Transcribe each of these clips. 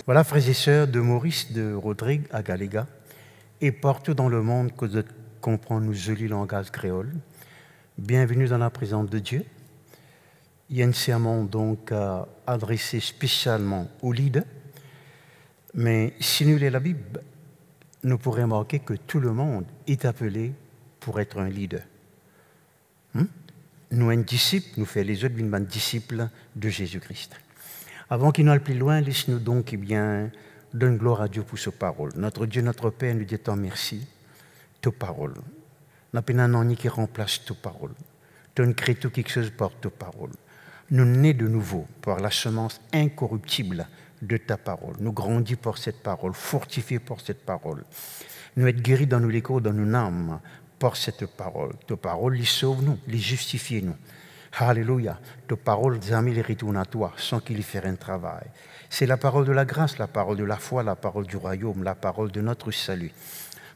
Voilà, frères et sœurs, de Maurice de Rodrigue à Galega, et partout dans le monde que de comprendre nos jolis langages créoles. Bienvenue dans la présence de Dieu. Il y a un sermon donc adressé spécialement aux leaders, mais si nous lisons la Bible, nous pourrons remarquer que tout le monde est appelé pour être un leader. Nous, un disciple, nous faisons les autres une disciples de Jésus-Christ. Avant qu'il n'aille plus loin, laisse-nous donc donne gloire à Dieu pour sa parole. Notre Dieu, notre Père, nous dit tant merci, ta parole. Nous n'avons pas qui remplace ta parole. Tu ne crées tout quelque chose par ta parole. Nous nés de nouveau par la semence incorruptible de ta parole. Nous grandis par cette parole, fortifiés par cette parole. Nous être guéris dans nos lécos, dans nos âmes, par cette parole. Ta parole, les sauve-nous, les justifie-nous. Alléluia. Ta parole, amis, les retourne à toi sans qu'il y fasse un travail. C'est la parole de la grâce, la parole de la foi, la parole du royaume, la parole de notre salut.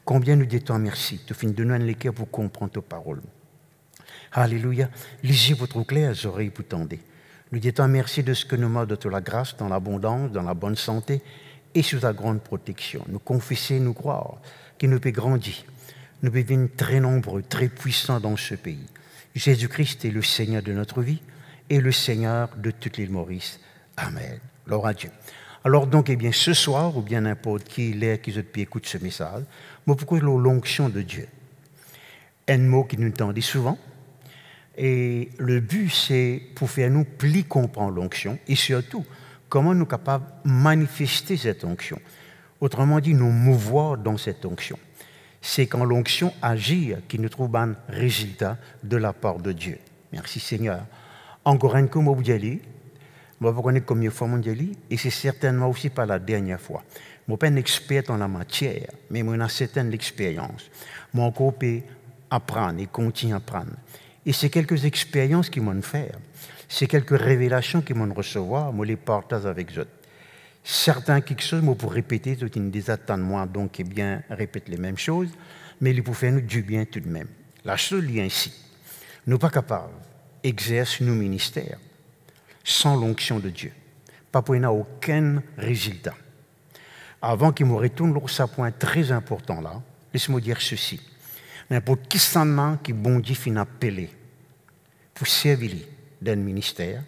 Combien nous disons merci. Tu finis de nous les cœurs pour comprendre ta parole. Alléluia. Lisez votre clair, les oreilles pour tendre. Nous disons merci de ce que nous m'as de la grâce, dans l'abondance, dans la bonne santé et sous ta grande protection. Nous confesser, nous croire que nous pouvons grandir. Nous pouvons devenir très nombreux, très puissants dans ce pays. Jésus-Christ est le Seigneur de notre vie et le Seigneur de toute l'île Maurice. Amen. Gloire à Dieu. Alors donc, ce soir, ou bien n'importe qui l'est qui écoute ce message, mais pourquoi l'onction de Dieu? Un mot qui nous tendait souvent. Et le but, c'est pour faire nous plus comprendre l'onction et surtout, comment nous sommes capables de manifester cette onction. Autrement dit, nous mouvoir dans cette onction. C'est quand l'onction agit qu'il nous trouve un résultat de la part de Dieu. Merci Seigneur. Encore un coup, je vais vous connaître combien de fois je dis, et c'est certainement aussi pas la dernière fois. Je ne suis pas un expert en la matière, mais j'ai une certaine expérience. Je encore peux apprendre et continuer à apprendre. Et c'est quelques expériences qui m'ont fait. C'est quelques révélations qui m'ont recevoir, je les partage avec eux. Certains quelque chose, moi pour répéter, tout une des attentes moi, donc répète les mêmes choses, mais il faut faire nous du bien tout de même. La chose est ainsi. Nous ne sommes pas capables d'exercer nos ministères sans l'onction de Dieu. Pas pour n'a aucun résultat. Avant qu'il me retourne sur ce point très important là, laisse-moi dire ceci. N'importe qui s'en a qui bon Dieu finit appelé pour servir d'un ministère,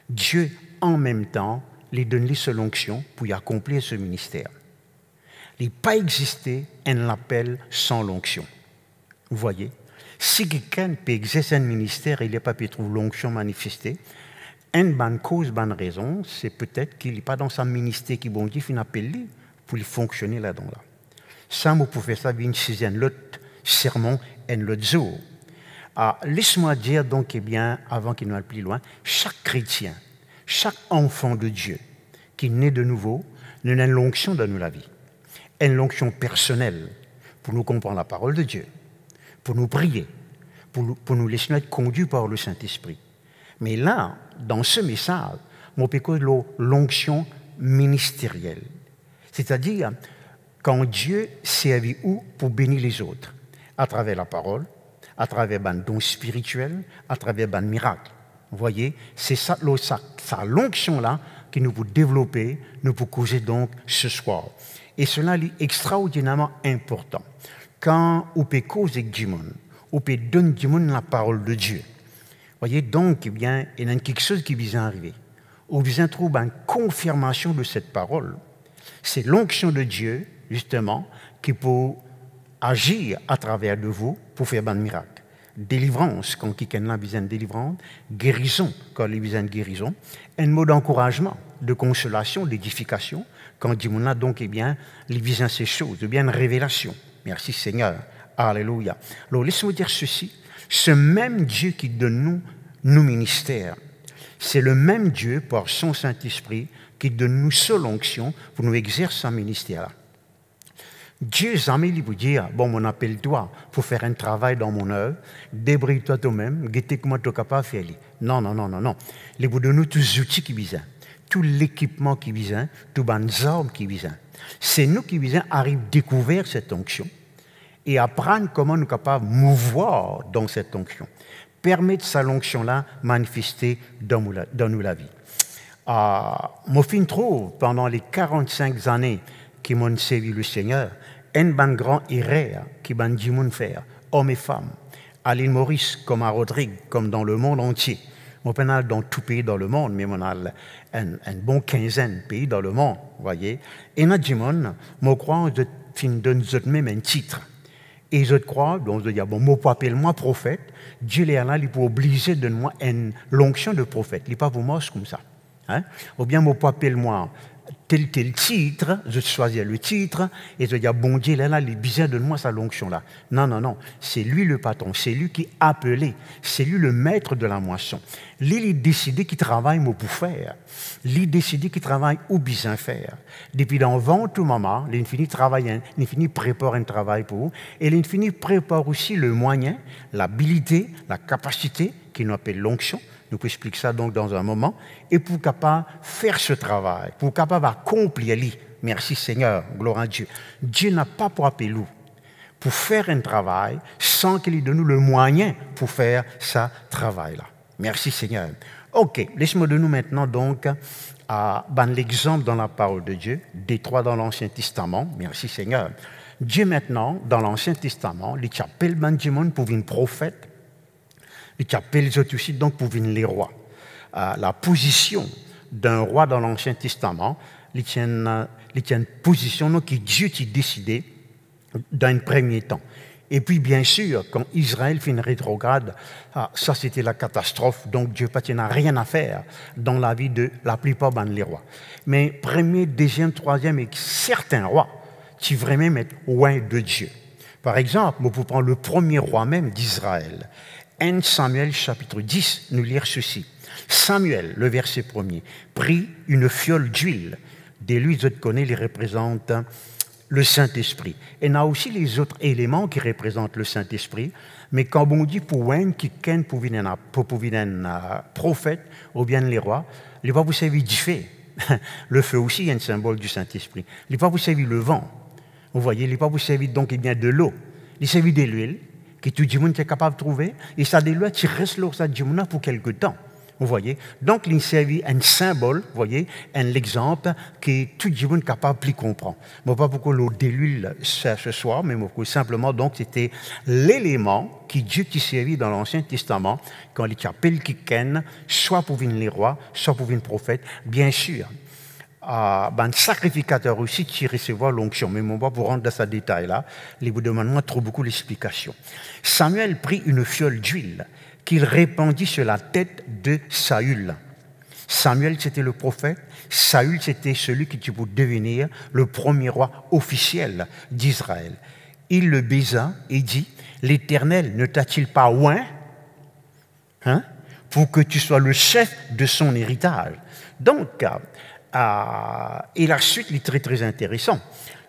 Dieu en même temps les donne seule onction pour y accomplir ce ministère. Il n'a pas existé un appel sans l'onction. Vous voyez, si quelqu'un peut exercer un ministère et il n'a pas pu trouver l'onction manifestée, une bonne cause, bonne raison, c'est peut-être qu'il n'est pas dans son ministère qui bon Dieu finit appelé pour fonctionner là-dedans. Là. Ça, vous pouvez faire ça une sixième l'autre sermon et l'autre jour. Laisse-moi dire donc, avant qu'il n'aille plus loin, chaque chrétien, chaque enfant de Dieu qui naît de nouveau, nous a une onction dans la vie. Une onction personnelle pour nous comprendre la parole de Dieu, pour nous prier, pour nous laisser être conduits par le Saint-Esprit. Mais là, dans ce message, on peut parler de l'onction ministérielle. C'est-à-dire, quand Dieu servit où pour bénir les autres, à travers la parole, à travers un don spirituel, à travers un miracle. Vous voyez, c'est ça l'onction-là qui nous peut développer, nous peut causer donc ce soir. Et cela est extraordinairement important. Quand on peut causer avec du monde, on peut donner du monde la parole de Dieu. Vous voyez, donc, il y a quelque chose qui vient arriver. On vient trouver une confirmation de cette parole. C'est l'onction de Dieu, justement, qui peut agir à travers de vous pour faire un miracle. Délivrance, quand quelqu'un a besoin de délivrance, guérison, quand il a besoin de guérison, un mot d'encouragement, de consolation, d'édification, quand il dit donc, il a besoin de ces choses, il y a une révélation. Merci Seigneur. Alléluia. Alors, laisse-moi dire ceci. Ce même Dieu qui donne nous nos ministères, c'est le même Dieu, par son Saint-Esprit, qui donne nous seule onction pour nous exercer un ministère-là. Dieu jamais lui vous dire, bon, mon appelle toi pour faire un travail dans mon œuvre, débrouille-toi toi-même, guettez comment tu es capable de faire. Non, non, non, non, non. Il vous donne tous les outils qui visent, tout l'équipement qui vise, toutes les armes qui visent. C'est nous qui visons arriver à découvrir cette onction et apprendre comment nous sommes capables de mouvoir dans cette onction. Permettre cette onction-là manifester dans nous la vie. Mon fin trouve, pendant les 45 années qui m'ont servi le Seigneur, un ban grand erreur qui ban du monde faire, hommes et femmes, à l'île Maurice, comme à Rodrigue, comme dans le monde entier. Mon pénal dans tout pays dans le monde, mais mon a un bon quinzaine de pays dans le monde, vous voyez. Et dans le monde, je crois que je donne même un titre. Et je crois, donc je dis, bon, moi, appelle-moi prophète, Dieu est là, il peut obliger de moi une l'onction de prophète. Il n'est pas pour moi comme ça. Hein? Ou bien, moi, appelle-moi tel titre, je choisis le titre, et je dis, bon Dieu, là, il bizarre de moi sa l'onction là. Non, non, non, c'est lui le patron, c'est lui qui a appelé, c'est lui le maître de la moisson. Lui, il décide qu'il travaille pour faire. Lui, décide qu'il travaille ou bien faire. Depuis dans 20 tout moment, l'infini travaille, l'infini prépare un travail pour vous, et l'infini prépare aussi le moyen, l'habilité, la capacité, qui nous appelle l'onction. Nous expliquer ça donc dans un moment, et pour capable faire ce travail, pour capable accomplir lui. Merci Seigneur, gloire à Dieu. Dieu n'a pas pour appeler nous pour faire un travail sans qu'il donne nous le moyen pour faire ce travail-là. Merci Seigneur. Ok, laisse-moi de nous maintenant donc à l'exemple dans la parole de Dieu, Détroit dans l'Ancien Testament. Merci Seigneur. Dieu maintenant, dans l'Ancien Testament, il appelle Benjamin pour une prophète. Il appelle les autres aussi donc pour venir les rois. La position d'un roi dans l'Ancien Testament, il tient une position donc, que Dieu a décidé d'un premier temps. Et puis bien sûr, quand Israël fait une rétrograde, ça c'était la catastrophe, donc Dieu n'a rien à faire dans la vie de la plupart des rois. Mais premier, deuxième, troisième et certains rois qui vraiment être loin de Dieu. Par exemple, on peut prendre le premier roi même d'Israël. 1 Samuel chapitre 10, nous lire ceci. Samuel, le verset 1er, prit une fiole d'huile. De lui, je connais, il représente le Saint-Esprit. Et il y a aussi les autres éléments qui représentent le Saint-Esprit. Mais quand on dit pour un qui ken pour un prophète ou bien les rois, il va vous servir du feu. Le feu aussi est un symbole du Saint-Esprit. Il va vous servir le vent. Vous voyez, il va vous servir donc eh bien, de l'eau. Il servir de l'huile. Que tout le monde est capable de trouver, et ça des lois qui restent là pour quelque temps. Vous voyez? Donc, il servi un symbole, vous voyez, un exemple que tout le monde est capable de comprendre. Moi, pas pourquoi l'eau de l'huile ce soir, mais simplement, donc, c'était l'élément qui Dieu qui servi dans l'Ancien Testament, quand il appelle quelqu'un, soit pour venir les rois, soit pour venir prophète, bien sûr. Un sacrificateur aussi qui recevait l'onction. Mais on va pour rentrer dans ce détail-là, il vous demande trop beaucoup d'explications. Samuel prit une fiole d'huile qu'il répandit sur la tête de Saül. Samuel, c'était le prophète. Saül, c'était celui qui pouvait devenir le premier roi officiel d'Israël. Il le baisa et dit, « L'Éternel ne t'a-t-il pas oint pour que tu sois le chef de son héritage ?» Donc, et la suite est très très intéressant.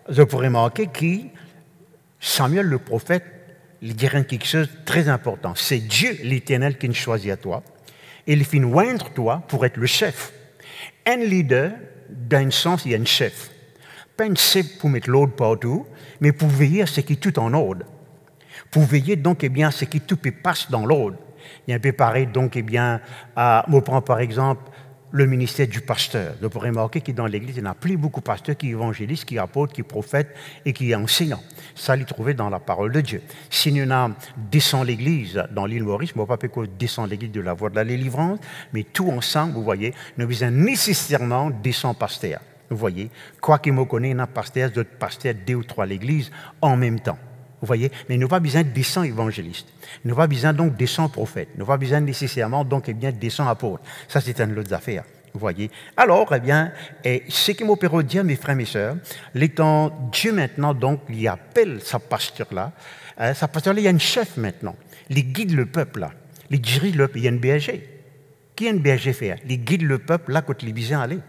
Je pourrais remarquer que Samuel le prophète, il dirait quelque chose de très important. C'est Dieu l'Éternel qui nous choisit à toi. Et il fait oindre toi pour être le chef. Un leader, d'un sens, il y a un chef. Pas un chef pour mettre l'ordre partout, mais pour veiller à ce qui est tout en ordre. Pour veiller donc eh bien, à ce qui tout passe dans l'ordre. Il y a un peu pareil donc eh bien, on prend par exemple le ministère du pasteur. Vous pourrez remarquer que dans l'Église, il n'y a plus beaucoup de pasteurs qui évangélisent, qui apôtres, qui prophètent et qui enseignent. Ça, il est trouvé dans la parole de Dieu. Si nous descend l'Église dans l'île Maurice, je ne vais pas que descend l'Église de la voie de la délivrance, mais tout ensemble, vous voyez, nous avons nécessairement descend pasteur. Vous voyez, quoi qu'il me connaisse, il y a un pasteur, d'autres pasteurs, 2 ou 3 l'Église en même temps. Vous voyez, mais nous n'avons pas besoin de descendre évangéliste. Nous n'avons pas besoin donc de descendre prophète. Nous n'avons pas besoin nécessairement donc eh bien de descendre apôtre. Ça c'est une autre affaire. Vous voyez. Alors eh bien, ce qui m'opère dire mes frères et mes sœurs, l'étant Dieu maintenant donc il appelle sa pasteur là. Sa pasteur là il y a un chef maintenant. Il guide le peuple là. Il dirige le peuple. Il y a un berger. Qui est un berger fait? Il guide le peuple là quand il est besoin aller.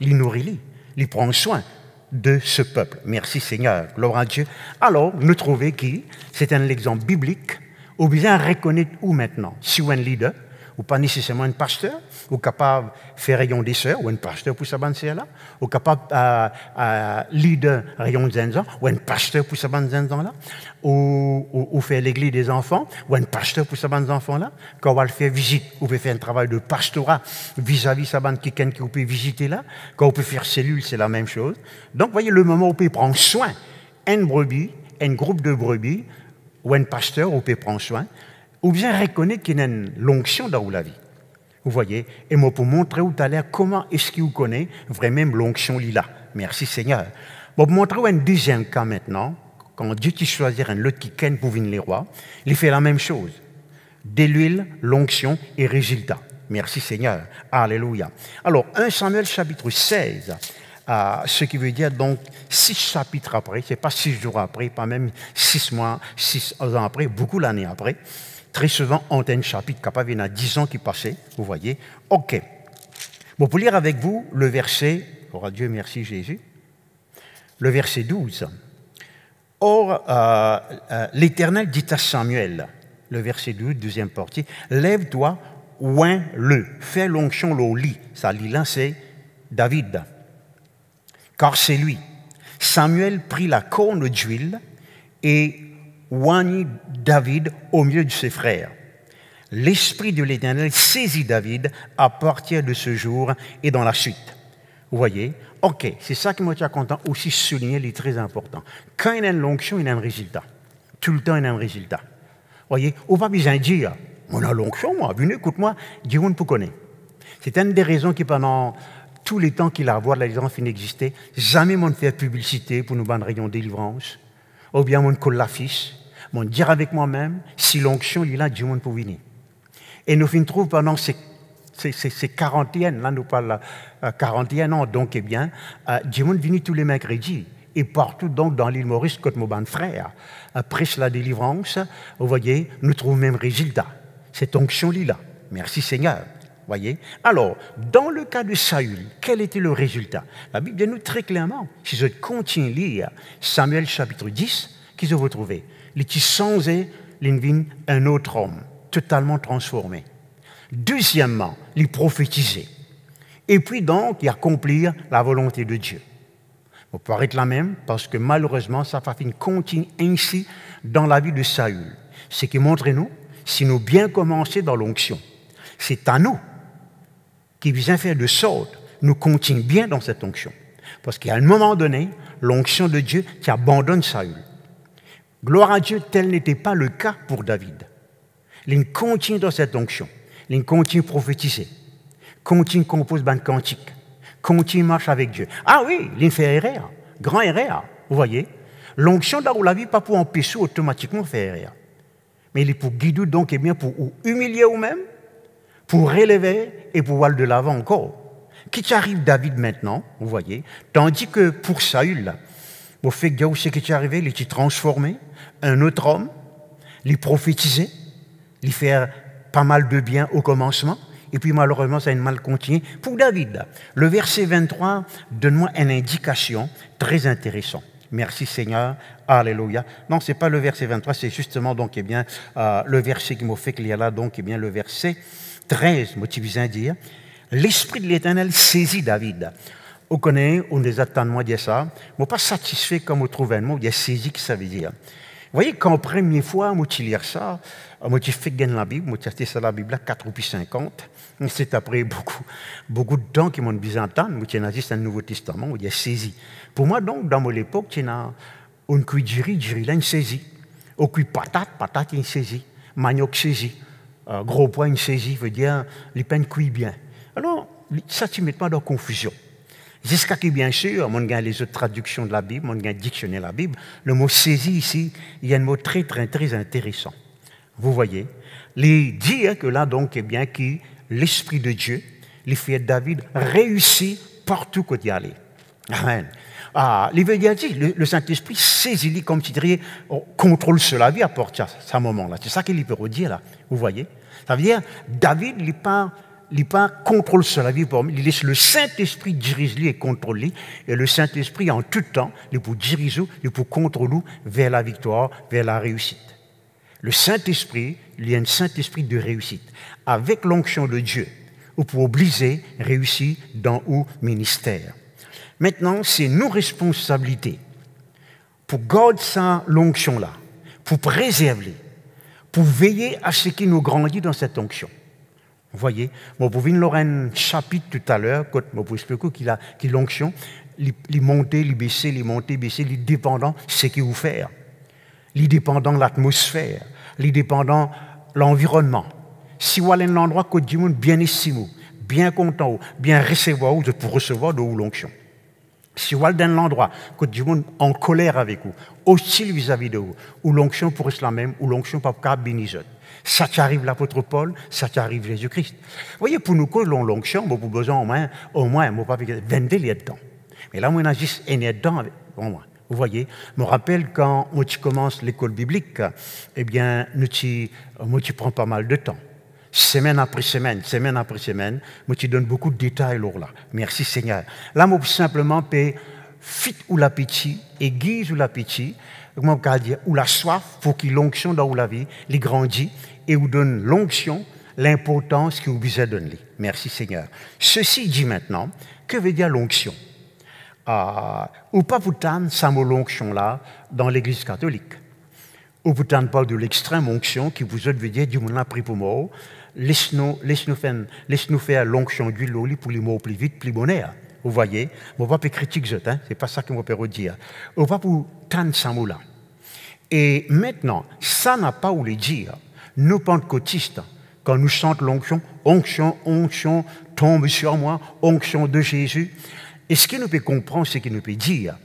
Il nourrit, il prend soin de ce peuple. Merci Seigneur, gloire à Dieu. Alors, nous trouvons que c'est un exemple biblique, ou bien reconnaître où maintenant, si un leader, ou pas nécessairement un pasteur, ou capable de faire rayon des sœurs, ou un pasteur pour sa bande là, ou capable de leader rayon des enfants, ou un pasteur pour sa bande là, ou faire l'église des enfants, ou un pasteur pour sa bande enfants là, quand on va le faire visite, ou peut faire un travail de pastorat vis-à-vis sa bande quelqu'un qui peut visiter là, quand on peut faire cellule, c'est la même chose. Donc, voyez, le moment où on peut prendre soin, une brebis, un groupe de brebis, ou un pasteur, on peut prendre soin, ou bien reconnaître qu'il y a une l'onction dans la vie. Vous voyez, et moi pour montrer où tu as l'air, comment est-ce qu'il vous connaît vraiment l'onction là. Merci Seigneur. Bon, pour montrer un deuxième cas maintenant, quand Dieu qui choisit un autre qui ken pour venir les rois, il fait la même chose. De l'huile, l'onction et résultat. Merci Seigneur. Alléluia. Alors, 1 Samuel chapitre 16, ce qui veut dire donc 6 chapitres après, ce n'est pas 6 jours après, pas même 6 mois, 6 ans après, beaucoup l'année après. Très souvent, on a un chapitre capable, il y en a 10 ans qui passaient, vous voyez. OK. Bon, pour lire avec vous le verset, oh Dieu merci Jésus, le verset 12. Or, l'Éternel dit à Samuel, le verset 12, deuxième partie, lève-toi, oins-le, fais l'onction au lit. Ça, lit-là, c'est David. Car c'est lui. Samuel prit la corne d'huile et oignit David au milieu de ses frères. L'Esprit de l'Éternel saisit David à partir de ce jour et dans la suite. Vous voyez? OK, c'est ça qui m'a été content aussi souligner, il est très important. Quand il y a une onction, il y a un résultat. Tout le temps, il y a un résultat. Vous voyez? On va pas besoin de dire, on a l'onction, moi, venez, écoute-moi, dis on ne peut connaître. C'est une des raisons qui, pendant tous les temps qu'il a à voir, la délivrance fin d'exister, jamais on fait publicité pour nous bande rayon de délivrance, ou bien on colle l'affiche, on dire avec moi-même, si l'onction il est là, Dieu on peut venir. Et nous fin trouve pendant ces 41, là nous parlons 41 ans, donc eh bien, Dieu on vient tous les mercredis. Et partout donc dans l'île Maurice, côté mon frère, après la délivrance, vous voyez, nous trouvons le même résultat. Cette onction là. Merci Seigneur. Voyez. Alors, dans le cas de Saül, quel était le résultat? La Bible dit nous très clairement, si je continue à lire Samuel chapitre 10, qu'ils ont retrouvé. Il était changé un autre homme, totalement transformé. Deuxièmement, il prophétisait. Et puis donc, il accomplir la volonté de Dieu. On peut arrêter là même, parce que malheureusement, ça va continuer ainsi dans la vie de Saül. Ce qui montre nous, si nous bien commencer dans l'onction, c'est à nous qui vient faire de sorte nous continuons bien dans cette onction. Parce qu'à un moment donné, l'onction de Dieu qui abandonne Saül. Gloire à Dieu, tel n'était pas le cas pour David. Il continue dans cette onction. Il continue à prophétiser. Continue à composer une cantique. Continue à marcher avec Dieu. Ah oui, il fait erreur. Grand erreur. Vous voyez? L'onction dans la vie, pas pour empêcher automatiquement de faire erreur. Mais il est pour guider donc, et bien pour humilier vous-même, pour relever et pour aller de l'avant encore. Qui arrive David maintenant, vous voyez, tandis que pour Saül, au fait que ce qui est arrivé, il était transformé, un autre homme, il prophétisait, il fait pas mal de bien au commencement, et puis malheureusement, ça a une mal continué. Pour David, le verset 23 donne-moi une indication très intéressante. Merci Seigneur, alléluia. Non, ce n'est pas le verset 23, c'est justement donc, eh bien, le verset qui m'a fait qu'il y a là, donc, eh bien, le verset 13, moi tu viens dire, l'Esprit de l'Éternel saisit David. On connaît, on les attend de moi dire ça, mais pas satisfait comme on trouve un mot, il y a saisi qui ça veut dire. Vous voyez, quand la première fois, moi tu lis ça, moi tu fais gagner la Bible, moi tu as testé ça la Bible là, 4 ou puis 50, c'est après beaucoup de temps qu'ils m'ont besoin d'entendre, moi tu as juste un Nouveau Testament, il y a saisi. Pour moi donc, dans mon époque, tu as une cuit de riz là, une saisie. Au cuit patate, une saisie. Manioc saisie. Gros pois, une saisie, veut dire, les peines cuit bien. Alors, ça, tu ne mets pas dans confusion. Jusqu'à ce que, bien sûr, on a les autres traductions de la Bible, on a dictionné la Bible, le mot saisie ici, il y a un mot très, très, très intéressant. Vous voyez, il dit que là, donc, eh bien, que l'Esprit de Dieu, les fait David réussit partout où il allait. Amen. Il veut dire, le Saint-Esprit saisit, comme tu dirais, contrôle sur la vie à partir de ce moment-là. C'est ça qu'il peut dire là. Vous voyez? Ça veut dire, David, il n'est pas contrôle sur la vie, il laisse le Saint-Esprit diriger et contrôler, et le Saint-Esprit, en tout temps, il peut diriger, il peut contrôler vers la victoire, vers la réussite. Le Saint-Esprit, il y a un Saint-Esprit de réussite. Avec l'onction de Dieu, vous pouvez obliger réussir dans le ministère. Maintenant, c'est nos responsabilités pour garder ça, l'onction-là, pour préserver, pour veiller à ce qui nous grandit dans cette onction. Vous voyez, moi, vous venez un chapitre tout à l'heure, quand je vous explique qu'il a l'onction, il monter, il baisser, il monter, baisser, il dépendant de ce qu'il vous fait. Il dépendant de l'atmosphère, il dépendant de l'environnement. Si vous allez dans un endroit que du monde bien estimé, bien content, bien recevoir, vous pour recevoir de l'onction. Si vous allez dans un endroit que du monde en colère avec vous, hostile vis-à-vis de vous, où l'onction pour la même, où l'onction pas capable bénir. Ça t'arrive l'apôtre Paul, ça t'arrive Jésus-Christ. Vous voyez, pour nous, que l'onction, vous avez besoin au moins, pas 22 litres dedans. Mais là, on a juste un dedans. Bon, vous voyez, je me rappelle quand tu commences l'école biblique, eh bien, moi, tu prends pas mal de temps. Semaine après semaine, moi, tu donnes beaucoup de détails là. Merci Seigneur. Là, moi, simplement, fit ou l'appétit, aiguise ou l'appétit, moi, je dire, ou la soif pour qu'il l'onction dans la vie, les grandit et vous donne l'onction, l'importance que vous besoin donner. Merci Seigneur. Ceci dit maintenant, que veut dire l'onction? Ou pas pourtant, ça me l'onction là dans l'Église catholique. Ou pourtant pas de l'extrême onction qui vous autres veut dire, du monde a pris pour moi, laisse-nous faire l'onction d'huile pour les mots plus vite, plus bonheur. Vous voyez, je ne vais pas critiquer, hein? Ce n'est pas ça que je peux dire. On va pour tant ça là. Et maintenant, ça n'a pas où le dire. Nous, pentecôtistes, quand nous chantons l'onction, onction, tombe sur moi, onction de Jésus, est-ce qu'il nous peut comprendre ce qu'il nous peut dire?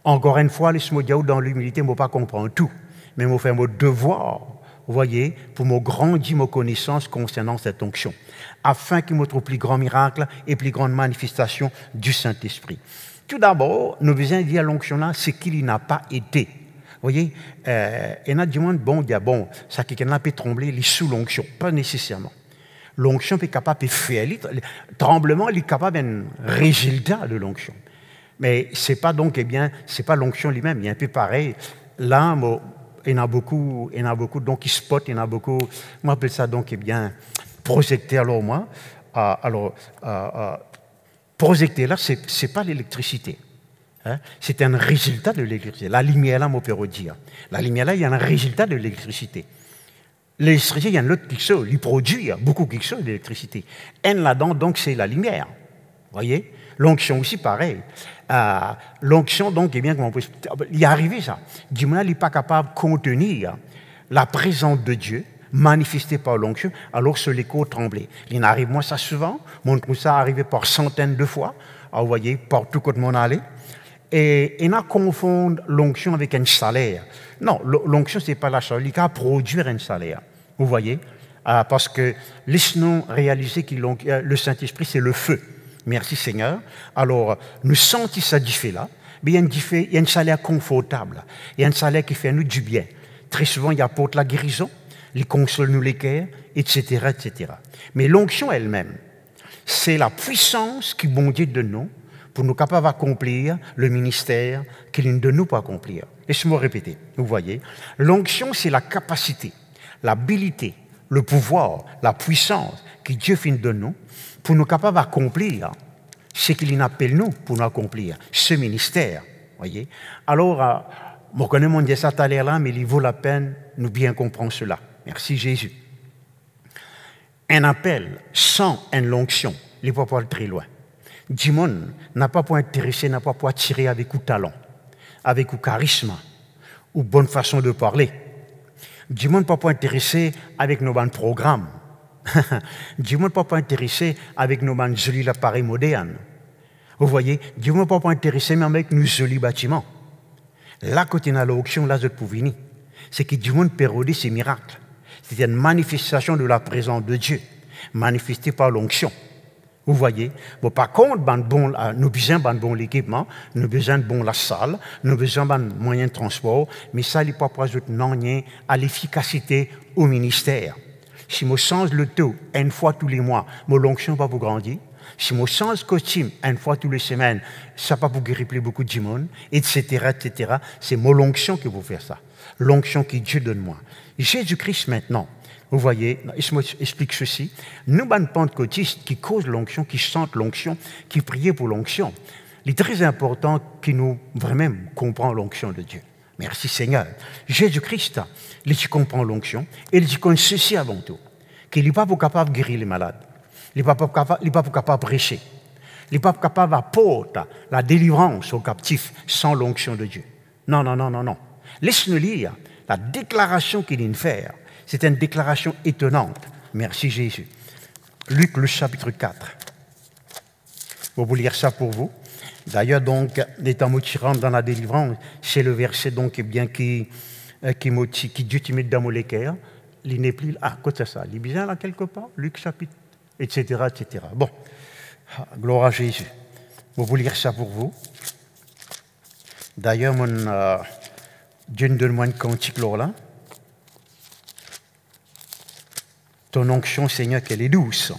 Encore une fois, laisse-moi dire dans l'humilité, je ne vais pas comprendre tout, mais je vais faire mon devoir, vous voyez, pour me grandir mes connaissances concernant cette onction, afin qu'il me trouve plus grand miracle et plus grande manifestation du Saint-Esprit. Tout d'abord, nous devons dire l'onction là, c'est qu'il n'a pas été. Vous voyez, il y a du monde, bon, ça qui peut trembler, il est sous l'onction, pas nécessairement. L'onction est capable de faire, le tremblement il est capable d'un résultat de l'onction. Mais c'est pas donc, c'est pas l'onction lui-même, il y a un peu pareil. Là, il y en a beaucoup, donc qui spot, il y en a beaucoup, moi j'appelle ça donc, projecteur là au moins. Projecteur là, c'est pas l'électricité. Hein? C'est un résultat de l'électricité. La lumière là, mon père dire. La lumière là, il y a un résultat de l'électricité. L'électricité, il y a un autre quelque chose, il produit beaucoup quelque chose d'électricité. N là-dedans, donc, c'est la lumière. Vous voyez? L'onction aussi, pareil. L'onction, donc, comment on peut... Il est arrivé ça. Du moins, il n'est pas capable de contenir la présence de Dieu manifestée par l'onction, alors que l'écho tremblait. Il arrive, moi, ça souvent. Montre ça arrivé par centaines de fois. Alors, vous voyez, partout quand on allait. Et on a confondu l'onction avec un salaire. Non, l'onction, ce n'est pas la charge, il a produire un salaire. Vous voyez? Parce que laisse-nous réaliser que le Saint-Esprit, c'est le feu. Merci Seigneur. Alors, nous sentons ça du fait là, mais il y a un salaire confortable. Il y a un salaire qui fait nous du bien. Très souvent, il apporte la guérison, il console nous les cœurs, etc., etc. Mais l'onction elle-même, c'est la puissance qui bon Dieu de nous pour nous capables d'accomplir le ministère qu'il ne de nous pas accomplir. Laissez-moi répéter, vous voyez. L'onction, c'est la capacité, l'habilité, le pouvoir, la puissance que Dieu fait de nous pour nous capables d'accomplir ce qu'il appelle nous pour nous accomplir, ce ministère. Voyez. Alors, je connais mon Dieu ça tout à l'heure là, mais il vaut la peine de nous bien comprendre cela. Merci Jésus. Un appel sans une onction, il ne peut pas aller très loin. Du monde n'a pas pour intéresser, n'a pas pour attirer avec ou talent, avec ou charisme, ou bonne façon de parler. Du monde pas pour intéresser avec nos bons programmes. Du monde pas pour intéresser avec nos bons jolis appareils modernes. Vous voyez, du monde pas pour intéresser même avec nos jolis bâtiments. Là, quand on a l'onction, là, je peux venir. C'est que du monde pérodie ces miracles. C'est une manifestation de la présence de Dieu, manifestée par l'onction. Vous voyez? Bon, par contre, nous avons besoin de bon l'équipement, nous avons besoin de bon la salle, nous avons besoin de moyens de transport, mais ça n'est pas pour ajouter rien à l'efficacité au ministère. Si je change le taux une fois tous les mois, mon l'onction va vous grandir, Si je change de costume une fois toutes les semaines, ça pas pour guérir plus beaucoup de monde, etc., etc. C'est mon l'onction qui vous fait ça. L'onction que Dieu donne moi. Jésus-Christ maintenant, vous voyez, je m'explique ceci. Nous, les pentecôtistes qui causent l'onction, qui chantent l'onction, qui prient pour l'onction, il est très important que nous vraiment comprenions l'onction de Dieu. Merci Seigneur. Jésus-Christ, il comprend l'onction et il dit qu'on ceci avant tout, qu'il n'est pas capable de guérir les malades, il n'est pas capable de prêcher, il n'est pas capable d'apporter la délivrance aux captifs sans l'onction de Dieu. Non, non, non, non, non. Laisse-nous lire la déclaration qu'il vient de faire. C'est une déclaration étonnante. Merci Jésus. Luc, le chapitre 4. Je vais vous lire ça pour vous. D'ailleurs, donc, étant motivant dans la délivrance, c'est le verset donc, eh bien, qui Dieu te met dans mon cœur. Il n'est plus. Ah, quoi c'est ça? Il est bien là quelque part? Luc chapitre, etc., etc. Bon, gloire à Jésus. Je vais vous lire ça pour vous. D'ailleurs, Dieu nous donne moi une cantique là. Ton onction, Seigneur, qu'elle est douce.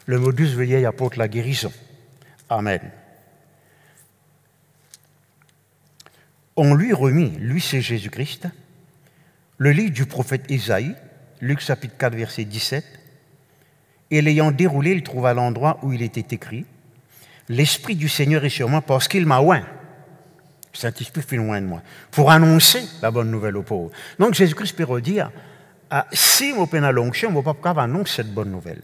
Le mot douce veut dire qu'il apporte la guérison. Amen. On lui remit, lui c'est Jésus-Christ, le livre du prophète Isaïe, Luc chapitre 4, verset 17, et l'ayant déroulé, il trouva l'endroit où il était écrit « L'Esprit du Seigneur est sur moi parce qu'il m'a oint. » Le Saint-Esprit fait loin de moi, pour annoncer la bonne nouvelle aux pauvres. Donc Jésus-Christ peut redire si mon peine à l'onction, mon papa va annoncer cette bonne nouvelle.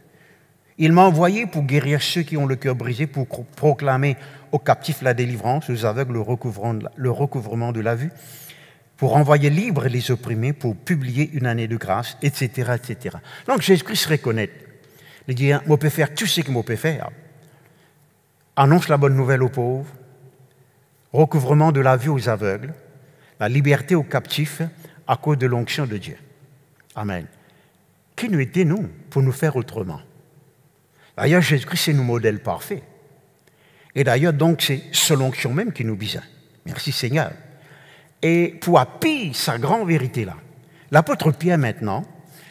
Il m'a envoyé pour guérir ceux qui ont le cœur brisé, pour proclamer aux captifs la délivrance, aux aveugles le recouvrement de la vue, pour envoyer libres les opprimés, pour publier une année de grâce, etc., etc. Donc Jésus-Christ reconnaît. Il dit, moi peux faire tout ce que moi peux faire. Annonce la bonne nouvelle aux pauvres, recouvrement de la vue aux aveugles, la liberté aux captifs à cause de l'onction de Dieu. Amen. Qui nous était-nous pour nous faire autrement? D'ailleurs, Jésus-Christ, c'est nos modèles parfaits. Et d'ailleurs, donc, c'est selon l'onction même qui nous besoin. Merci Seigneur. Et pour appuyer sa grande vérité-là, l'apôtre Pierre, maintenant,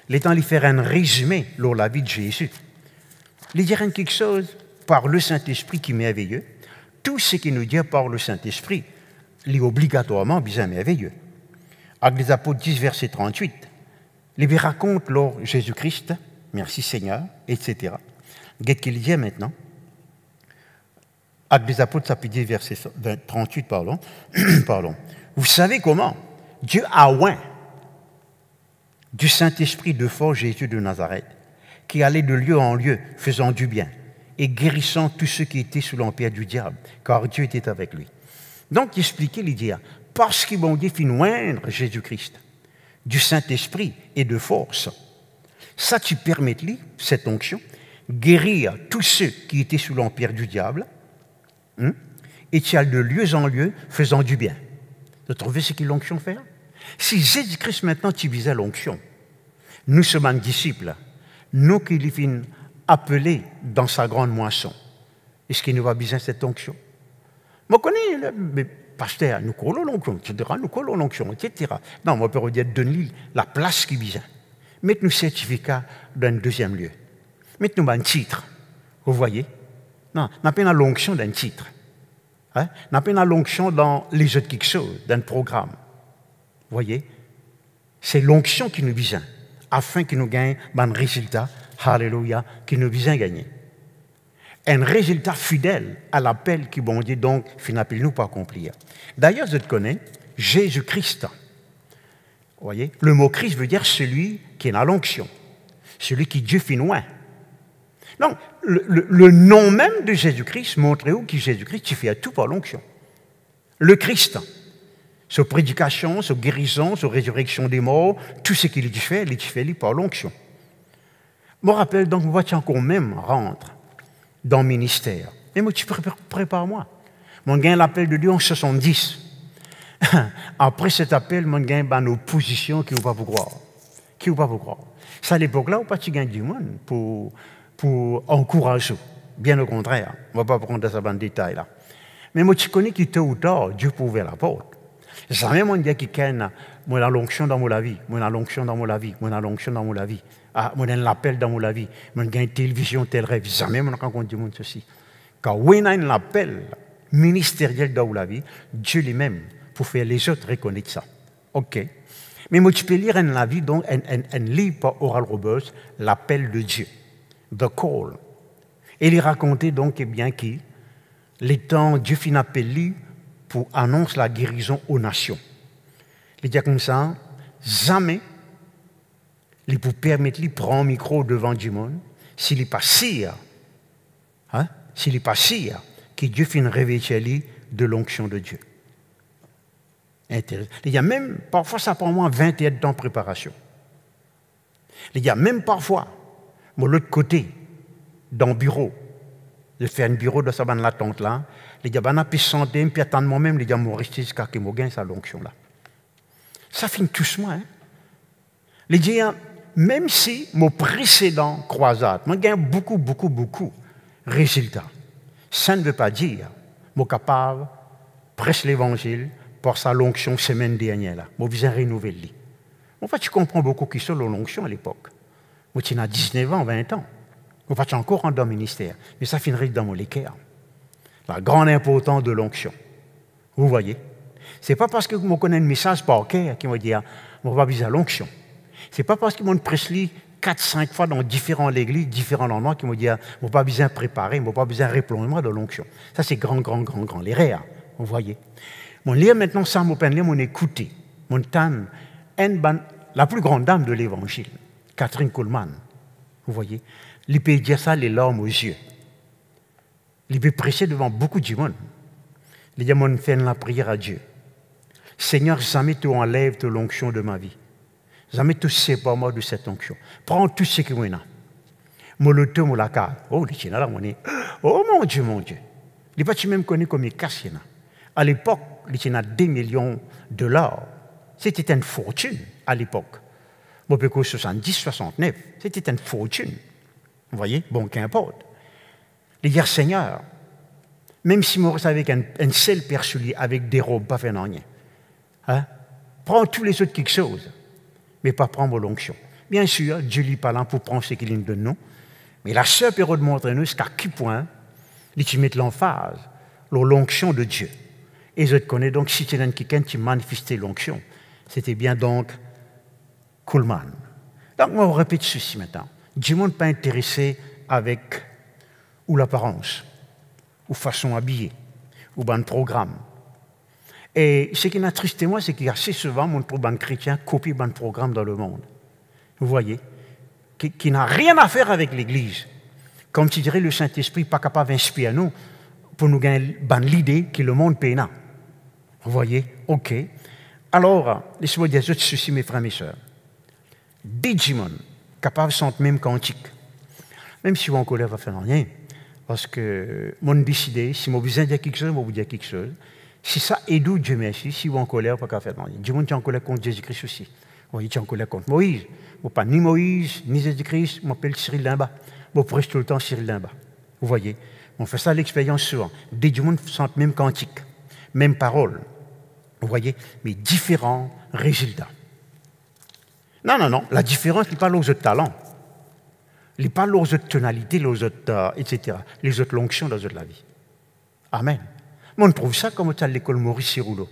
il est en train de faire un résumé de la vie de Jésus. Il dit quelque chose par le Saint-Esprit qui est merveilleux. Tout ce qu'il nous dit par le Saint-Esprit, il est obligatoirement bien merveilleux. Actes des Apôtres 10, verset 38, il raconte lors Jésus-Christ, merci Seigneur, etc. Qu'est-ce qu'il dit maintenant? Actes des Apôtres, chapitre 10, verset 38, pardon. Vous savez comment Dieu a oint du Saint-Esprit de force Jésus de Nazareth, qui allait de lieu en lieu, faisant du bien et guérissant tous ceux qui étaient sous l'empire du diable, car Dieu était avec lui. Donc, il expliquait, il dit, parce qu'il bon Dieu fit oindre Jésus-Christ du Saint-Esprit et de force, ça tu permets, cette onction, guérir tous ceux qui étaient sous l'empire du diable, et tu as de lieu en lieu faisant du bien. Vous trouvez ce qu'il l'onction fait? Si Jésus-Christ maintenant tu visais l'onction, nous sommes un disciple, nous qui lui finissons appelés dans sa grande moisson, est-ce qu'il nous va besoin cette onction? Moi, je connais, mais pasteur, nous collons l'onction, etc., nous collons l'onction, etc. Non, moi, je peux dire, donne-lui la place qui vient. Mettez-nous certificat d'un deuxième lieu. Mettez-nous un titre. Vous voyez? Non, n'a pas l'onction d'un titre. Hein? N'a pas l'onction dans les autres quelque chose, d'un programme. Vous voyez? C'est l'onction qui nous vise, afin qu'il nous gagne un résultat, alléluia, qui nous vise à gagner. Un résultat fidèle à l'appel qui, bon Dieu, donc, finalement, nous pas accomplir. D'ailleurs, je te connais, Jésus-Christ. Vous voyez? Le mot Christ veut dire celui qui est dans l'onction, celui qui Dieu fait loin. Donc, le nom même de Jésus-Christ montre où que Jésus-Christ, tu fais tout par l'onction. Le Christ, sa prédication, sa guérison, sa résurrection des morts, tout ce qu'il fait, il fait par l'onction. Je me rappelle donc, moi, tu encore même rentre dans le ministère. Et moi, tu prépare-moi. Mon gain l'appel de Dieu en 70. Après cet appel, mon gain une opposition qui ne va pas vous croire. Qui ne va pas vous croire. C'est à l'époque-là où pas tu gagnes du monde pour encourager. Bien au contraire. On ne va pas prendre ça dans le détail là. Mais moi, tu connais que tôt ou tard, Dieu peut ouvrir la porte. Jamais mon gars qui gagne, moi, la l'onction dans mon vie, moi, la l'onction dans mon vie, moi, la l'onction dans mon vie. Ah, moi, j'ai un appel dans ma vie. Moi, j'ai une télévision, tel rêve. Jamais, moi, quand on dit ceci. Quand on a un appel ministériel dans la vie, Dieu lui-même, pour faire les autres reconnaître ça. OK. Mais moi, tu peux lire dans la vie, donc, un livre par Oral Roberts, l'appel de Dieu. The Call. Et il racontait donc, eh bien, qui, les temps, Dieu finit appelé pour annoncer la guérison aux nations. Il dit comme ça, jamais, il peut permettre de prendre un micro devant du monde, s'il n'est pas sûr, hein, s'il n'est pas sûr que Dieu finit révéler de l'onction de Dieu. Intéressant. Il y a même, parfois, ça prend moins 21 ans de préparation. Il y a même parfois, de l'autre côté, dans le bureau, de faire un bureau de ça dans la tente là, les gars, on a pu sentir, puis attendre moi-même, les gars, m'ont resté jusqu'à ce que je gagne sa l'onction là. Ça finit tous moi, hein. Les gars, même si mon précédent croisade, moi, gagne beaucoup de résultats. Ça ne veut pas dire, moi, capable, prêche l'évangile, pour sa l'onction semaine dernière là. Moi, besoin de renouveler. En fait, tu comprends beaucoup qui sont l'onction à l'époque. Moi, tu as 19 ans, 20 ans. En fait, tu es encore dans le ministère. Mais ça finirait dans mon équerre. La grande importance de l'onction. Vous voyez? Ce n'est pas parce que je connais un message par cœur qui me dit, on va viser l'onction. Ce n'est pas parce qu'ils m'ont prêché 4-5 fois dans différentes églises, différents endroits, qui me dit, on va pas besoin préparer, on va pas besoin replonger de l'onction. Ça, c'est grand, les rares. Vous voyez? Mon lire maintenant, ça m'a peine, mon écouter. Mon tam, la plus grande dame de l'évangile, Catherine Kuhlman. Vous voyez? Il peut dire ça les larmes aux yeux. Il peut prêcher devant beaucoup de monde. Il dit, mon fait la prière à Dieu. Seigneur, jamais tu enlèves de l'onction de ma vie. Jamais tu sépares moi de cette onction. Prends tout ce que moi a. Moi le te, moi la carte. Oh, il là, mon est. Oh mon Dieu, mon Dieu. Il n'est pas tu même connu comme il casse. À l'époque, il y a 2 millions de dollars. C'était une fortune à l'époque. Bon, peut 70, 69. C'était une fortune. Vous voyez? Bon, qu'importe. Les dire Seigneur, même si moi reste avec un seul persulier, avec des robes, pas faire rien. Hein? Prends tous les autres quelque chose, mais pas prendre l'onction. Bien sûr, Dieu n'est pas là pour prendre ce qu'il nous donne, non. Mais la seule période de montrer nous, c'est qu'à quel point il met l'emphase, l'onction de Dieu. Et je te connais donc, si tu es quelqu'un qui manifestait l'onction, c'était bien donc Kuhlman. Donc, on répète ceci maintenant. Dieu n'est pas intéressé avec ou l'apparence, ou façon habillée, ou un programme. Et ce qui m'attriste moi, c'est qu'il y a assez souvent, mon programme chrétien copie un programme dans le monde. Vous voyez? Qui n'a rien à faire avec l'Église. Comme tu dirais, le Saint-Esprit n'est pas capable d'inspirer nous pour nous gagner l'idée que le monde peine. Vous voyez? OK. Alors, laissez-moi dire ceci, mes frères et mes sœurs. Des gens capables de sentir même cantique. Même si vous en colère, va faire rien. Parce que mon décidé, si mon besoin de dire quelque chose, je vais vous dire quelque chose. Si ça aide, Dieu merci. Si vous en colère, pas qu'à faire rien. Dieu est en colère contre Jésus-Christ aussi. Vous voyez, tu es en colère contre Moïse. Moi, pas ni Moïse, ni Jésus-Christ, je m'appelle Cyril Limba. Je prêche tout le temps Cyril Limba. Vous voyez, on fait ça l'expérience souvent. Des gens sentent même cantique, même parole. Vous voyez, mais différents résultats. Non, la différence n'est pas aux autres talents. Il n'est pas aux autres tonalités, aux autres, etc. Les autres l'onction dans la vie. Amen. On trouve ça comme à l'école Maurice Siroulo.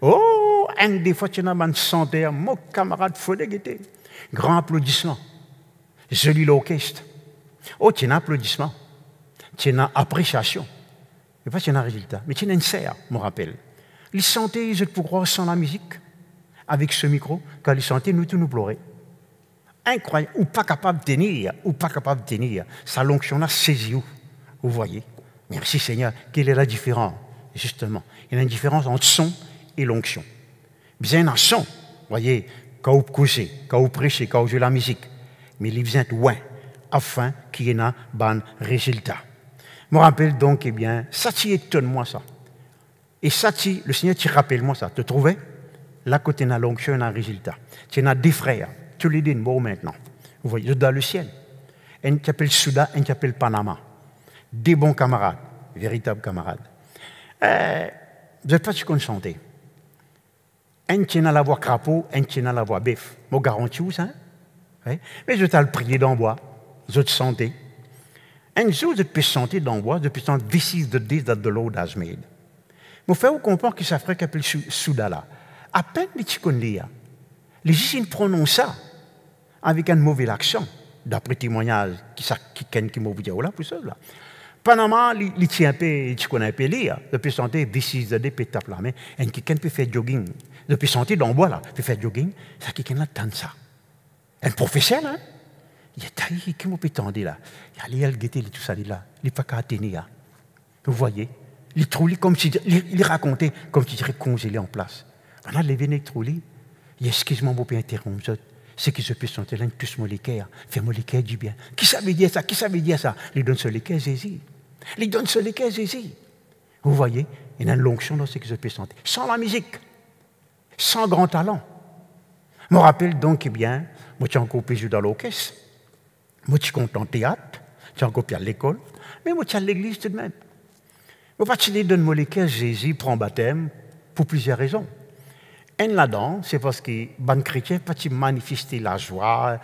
Oh, des fois, tu as une santé, mon camarade Fodé. Grand applaudissement. Joli l'orchestre. Oh, tu as un applaudissement. Tu as une appréciation. Et pas tu as un résultat. Mais tu as une serre, je me rappelle. Les santé, je peux croire sans la musique, avec ce micro, quand les santé, nous tous nous pleurer. Incroyable, ou pas capable de tenir, sa l'onction là saisit où, vous voyez. Merci Seigneur, quelle est la différence, justement? Il y a une différence entre son et l'onction. Bien un son, vous voyez, quand vous causez, quand vous prêchez, quand vous jouez la musique, mais il vient loin, afin qu'il y ait un bon résultat. Je me rappelle donc, eh bien, ça étonne-moi ça. Et ça, le Seigneur, tu rappelles-moi ça, te trouvais? Là, côté de l'onction, il y a un résultat. Tu as des frères. Tu les dis bon maintenant. Vous voyez, dans le ciel. Un qui appelle Souda, un qui appelle Panama. Des bons camarades, véritables camarades. Vous n'êtes pas tu connais chanter. Un qui a la voix crapaud, un qui a la voix bœuf. Je garantis où ça? Oui? Mais je t'ai le prié d'en bois, je te sentais. Un jour, je peux sentir d'en bois, je peux sentir this is the day that the Lord has made. Mais fait, vous comprenez que ça ferait qu'appelle Soudala. À peine les Tchikonlia, les gens prononcent ça avec un mauvais accent, d'après témoignage qui m'a dit là, pour ça là. Panama, les Tchikonais, un peu lire, je peux sentir this is the day, peut taper la main, et quelqu'un peut faire jogging. Je peux sentir d'en bois là, peut faire jogging, ça quelqu'un là tente ça. Un professeur là. Il y a taillé qui m'a pétendé là. Il y a les tout ça là. Il n'est pas qu'à tenir. Vous voyez, il trouvait comme si il racontait comme si il serait congelé en place. Maintenant, les vénèques trouvés, il y a excuse-moi, mon père interrompt. C'est que je peux sentir là, tous mon l'équerre, faire mon l'équerre du bien. Qui ça veut dire ça? Qui ça veut dire ça? Il donne ce l'équerre Jésus. Il donne ce l'équerre Jésus. Vous voyez, il y a une l'onction dans ce que je peux sentir. Sans la musique, sans grand talent. Je me rappelle donc, eh bien, moi, j'ai encore joué dans l'orchestre. Moi, je suis content en théâtre, je suis encore à l'école, mais moi, je suis à l'église tout de même. Moi, je suis donne l'équerre Jésus prend baptême pour plusieurs raisons. Un là-dedans, c'est parce que les chrétiens peuvent manifester la joie,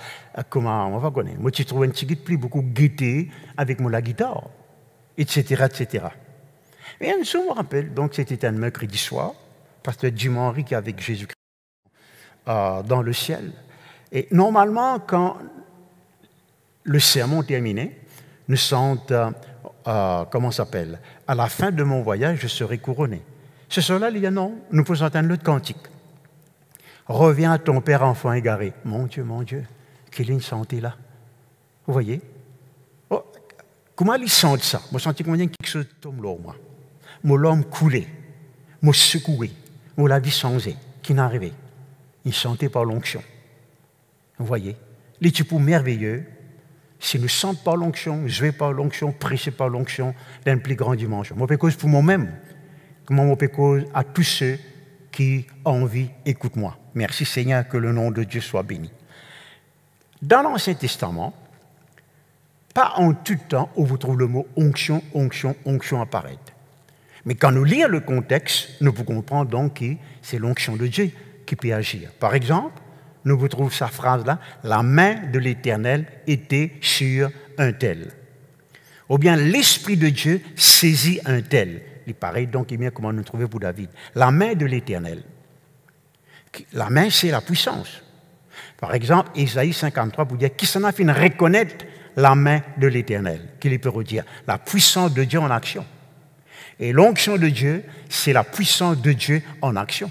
comment on va connaître. Moi, je trouve un petit guide plus beaucoup gaieté avec la guitare, etc., etc. Et un jour, je me rappelle, donc c'était un mercredi soir, pasteur Jim Henry qui est avec Jésus-Christ dans le ciel. Et normalement, quand le sermon terminé, nous sommes, comment ça s'appelle, à la fin de mon voyage, je serai couronné. Ce soir-là, il y a non, nous pouvons entendre l'autre cantique. Reviens à ton père enfant égaré. Mon Dieu, quelle est une santé là. Vous voyez? Oh, comment ils sentent ça? Moi, je sens qu'il y a quelque chose de tombe là, moi. Mon l'homme coulé, mon secoué, mon la vie changée, qui n'a arrivé. Ils sentaient par l'onction. Vous voyez? Les types merveilleux, si nous sentons par l'onction, jouer par l'onction, prêcher par l'onction, d'un plus grand dimension. Moi, je cause pour moi-même, comment je cause à tous ceux qui ont envie, écoute-moi. Merci Seigneur, que le nom de Dieu soit béni. Dans l'Ancien Testament, pas en tout temps où vous trouvez le mot onction, onction, onction apparaître. Mais quand nous lisons le contexte, nous pouvons comprendre donc que c'est l'onction de Dieu qui peut agir. Par exemple, nous vous trouvons sa phrase-là, la main de l'Éternel était sur un tel. Ou bien l'Esprit de Dieu saisit un tel. Il paraît donc, bien comment nous trouver pour David. La main de l'Éternel. La main, c'est la puissance. Par exemple, Ésaïe 53 vous dire qui s'en a fait reconnaître la main de l'Éternel, qu'il peut redire la puissance de Dieu en action. Et l'onction de Dieu, c'est la puissance de Dieu en action.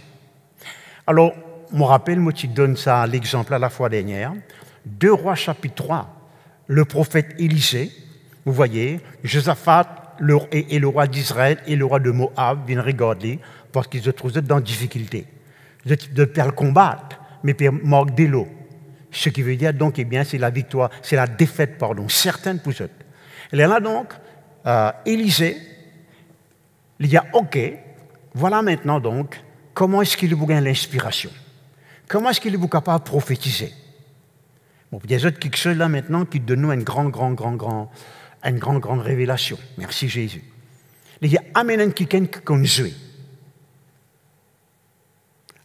Alors, je me rappelle, moi, tu donnes ça l'exemple à la fois dernière. 2 Rois chapitre 3, le prophète Élisée, vous voyez, Josaphat et le roi d'Israël et le roi de Moab viennent regarder parce qu'ils se trouvent dans la difficulté. De perdre le combat, mais pour manque de l'eau. Ce qui veut dire donc, eh bien, c'est la victoire, c'est la défaite, pardon, certaines pour eux. Et là donc, Élisée, il dit, ok, voilà maintenant donc, comment est-ce qu'il vous gagne l'inspiration? Comment est-ce qu'il est capable de prophétiser? Bon, il y a d'autres quelque chose là maintenant qui donne nous une grande révélation. Merci Jésus. Il y a amène quelqu'un qui connaît jouer.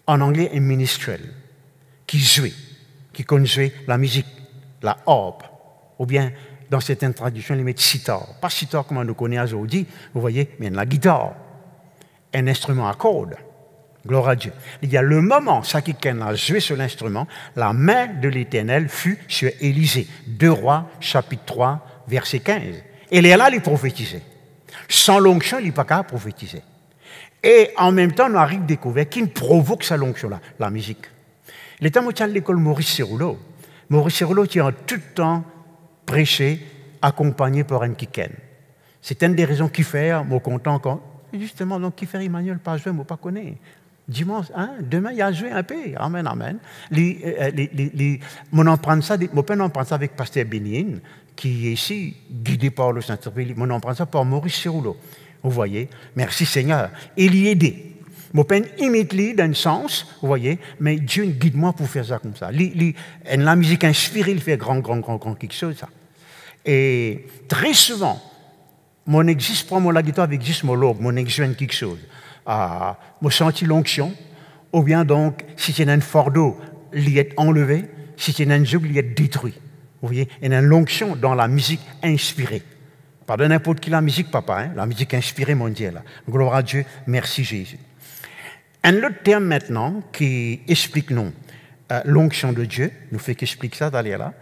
En anglais, un ministrel qui joue, qui connaît jouer la musique, la harpe, ou bien dans certaines traditions, ils mettent sitar. Pas sitar comme on le connaît aujourd'hui, vous voyez, mais la guitare, un instrument à cordes. Gloire à Dieu. Il y a le moment, ça qui a joué sur l'instrument, la main de l'Éternel fut sur Élisée. 2 Rois, chapitre 3, verset 15. Et là, il prophétisait. Sans l'onction, il n'est pas capable de prophétiser. Et en même temps, on arrive à découvrir qui provoque sa l'onction-là, la musique. Il était à l'école Maurice Cerullo. Maurice Cerullo qui a tout le temps prêché, accompagné par un kiken. C'est une des raisons qui fait, moi content quand, justement, donc qui fait Emmanuel pas jouer, moi pas connaître. Dimanche, hein, demain, il a joué un peu. Amen, amen. Mon emprunte ça avec Pasteur Bénin, qui est ici, guidé par le Saint-Esprit. Mon emprunte ça par Maurice Cerullo. Vous voyez, merci Seigneur. Il y aidé. Mon peine imite-lui d'un sens, vous voyez, mais Dieu guide-moi pour faire ça comme ça. La musique inspirée, il fait grand quelque chose, ça. Et très souvent, mon existe, prends la guitare avec juste mon lobe, mon existe quelque chose. Moi, senti l'onction, ou bien donc, si c'est un fardeau, il est enlevé, si c'est un jeu, il est détruit. Vous voyez, il y a une onction dans la musique inspirée. Pas de n'importe qui la musique, papa, hein? La musique inspirée mondiale. Gloire à Dieu, merci Jésus. Un autre terme maintenant qui explique non, l'onction de Dieu, nous fait qu'explique ça d'aller là,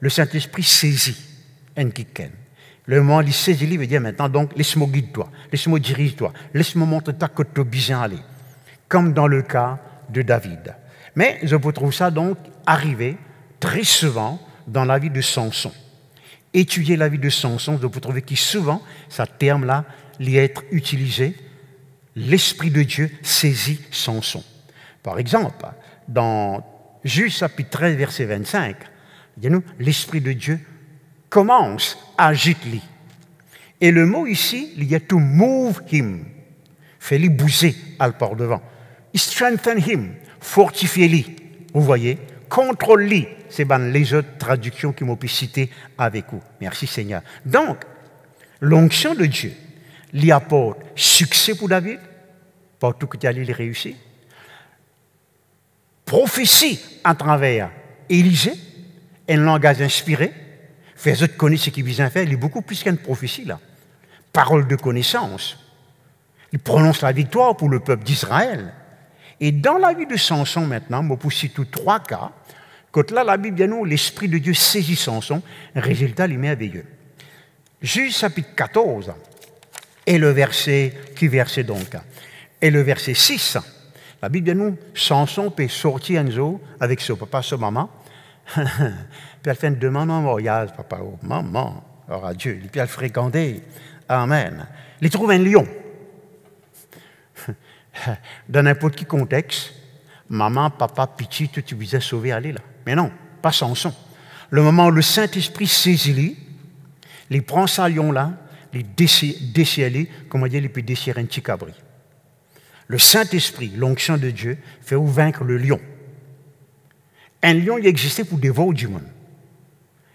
le Saint-Esprit saisit un kiken. Le moment où il saisit, il veut dire maintenant, donc, laisse-moi guide-toi, laisse-moi dirige-toi, laisse-moi montrer-toi que tu as besoin d'aller. Comme dans le cas de David. Mais je peux trouver ça donc arriver très souvent dans la vie de Samson. Étudier la vie de Samson, je peux trouver que souvent, ce terme-là, il est utilisé, l'Esprit de Dieu saisit Samson. Par exemple, dans Juge chapitre 13, verset 25, l'Esprit de Dieu commence à agiter-lui. Et le mot ici, il y a to move him, fait-lui bouger à le port devant. Strengthen him, fortifie-lui. Vous voyez, contrôle-lui. C'est les autres traductions qui m'ont pu citer avec vous. Merci Seigneur. Donc, l'onction de Dieu lui apporte succès pour David, partout que tu allais le réussir. Prophétie à travers Élisée, un langage inspiré, fait autres connaître ce qu'il vient faire, il est beaucoup plus qu'une prophétie là. Parole de connaissance. Il prononce la victoire pour le peuple d'Israël. Et dans la vie de Samson maintenant, je vous cite tous 3 cas, quand là la Bible dit nous, l'Esprit de Dieu saisit Samson, résultat, il est merveilleux. Juge chapitre 14, et le verset, qui verset donc? Et le verset 6, la Bible dit nous, Samson peut sortir un jour avec son papa, sa maman, puis elle fait une demande en mariage, papa, oh, maman, alors à Dieu, puis elle fréquentait, amen. Il trouve un lion. Dans n'importe quel contexte, maman, papa, pitié, tout tu visais sauver, aller là. Mais non, pas Samson. Le moment où le Saint-Esprit saisit lui, il prend sa lion là, il déchire, comment dire, il peut déchirer un petit cabri. Le Saint-Esprit, l'onction de Dieu, fait où vaincre le lion. Un lion, il existait pour dévorer du monde.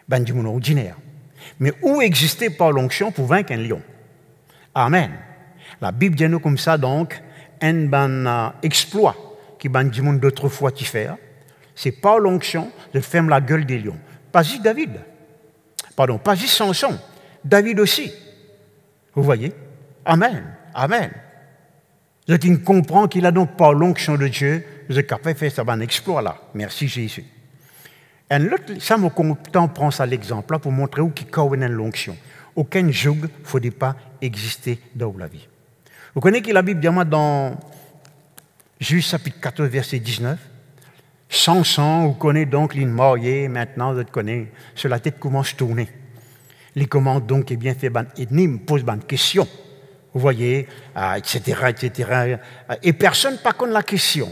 Ben, du monde ordinaire. Mais où existait par l'onction pour vaincre un lion? Amen. La Bible dit nous comme ça, donc, un exploit qui ban du monde d'autrefois qui fait, c'est par l'onction de faire la gueule des lions. Pas juste David. Pardon, pas juste Samson. David aussi. Vous voyez? Amen. Amen. Je comprends qu'il a donc par l'onction de Dieu, je capable de faire ça, un exploit là. Merci Jésus. Et l'autre, ça me content prend ça l'exemple là pour montrer où qui connaît l'onction. Aucun joug ne faudrait pas exister dans la vie. Vous connaissez que la Bible dit dans Juge chapitre 14, verset 19, Samson, vous connaissez donc l'île mariée, maintenant vous connaissez, sur la tête commence à tourner. Il commence donc, eh bien, fait ban énigme, pose ban question. Vous voyez, etc., etc. Et personne pas connaît la question.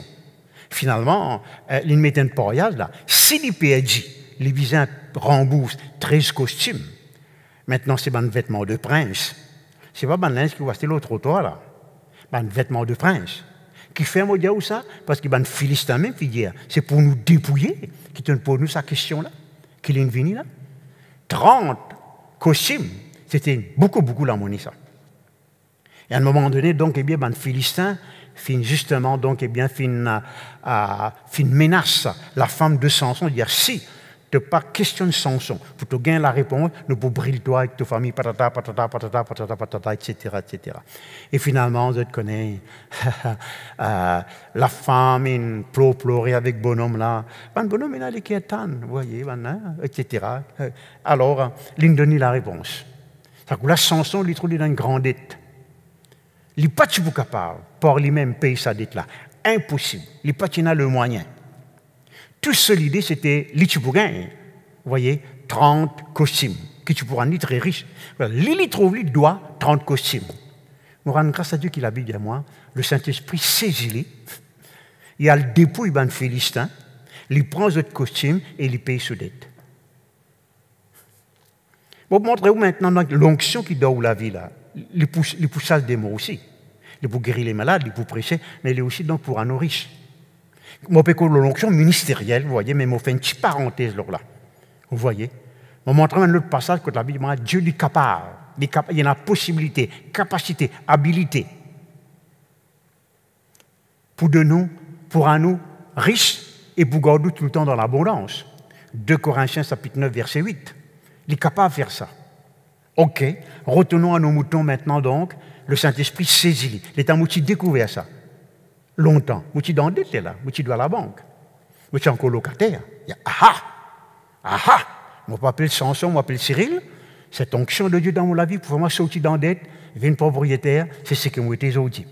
Finalement, il met un pariage là. Si il perd, il vient rembourse 13 costumes. Maintenant, c'est un vêtement de prince. C'est pas un linge qui va rester l'autre trottoir là. Un vêtement de prince. Qui fait un mot ça? Parce qu'il y a un Philistin même qui dit, c'est pour nous dépouiller, qui donne pour nous sa question là, qu'il est venu là. 30 costumes, c'était beaucoup, beaucoup l'harmonie ça. Et à un moment donné, donc, eh bien, un Philistin fin justement, donc, eh bien, fin menace la femme de Samson, dire si tu n'as pas questionné Samson, pour te gagner la réponse, nous pouvons briller toi avec ta famille, patata, patata, patata, patata, patata, etc., etc. Et finalement, je te connais, la femme, il pleurait avec bonhomme là. Ben, bonhomme, il a les quiétan, vous voyez, etc. Alors, il donne la réponse. C'est que là, Samson, il trouve dans une grande dette. Il n'est pas capable, par lui-même, payer sa dette là. Impossible. Il n'est pas le moyen. Tout seul l'idée, c'était l'Itchibougain. Vous voyez, 30 costumes, que tu pourras ni très riche. L'île trouve, il doit 30 costumes. Nous rendons grâce à Dieu qu'il habite à moi. Le Saint-Esprit saisit-les. Il a le dépouille d'un Philistin. Il prend ce costume et il paye sa dette. Bon, montrez-vous maintenant l'onction qui donne la vie là. Il pousse des mots aussi. Il pour guérir les malades, il pour prêcher, mais il est aussi donc pour un riche. Moi, je peux l'onction ministérielle, vous voyez, mais je fais une petite parenthèse là. Vous voyez? Je montre un autre passage que la Bible dit Dieu est capable. Il y a la possibilité, capacité, habilité. Pour un nous riches et pour garder tout le temps dans l'abondance. 2 Corinthiens chapitre 9, verset 8. Il est capable de faire ça. Ok, retournons à nos moutons maintenant donc. Le Saint-Esprit saisit. L'État mouti découvert ça. Longtemps. Mouti dans dette là. Mouti doit à la banque. Mouti encore locataire. Il y a aha. Moi m'appelle Samson, moi m'appelle Cyril. Cette onction de Dieu dans ma vie pour moi sortir dans dette, venir propriétaire, c'est ce que moi été aujourd'hui.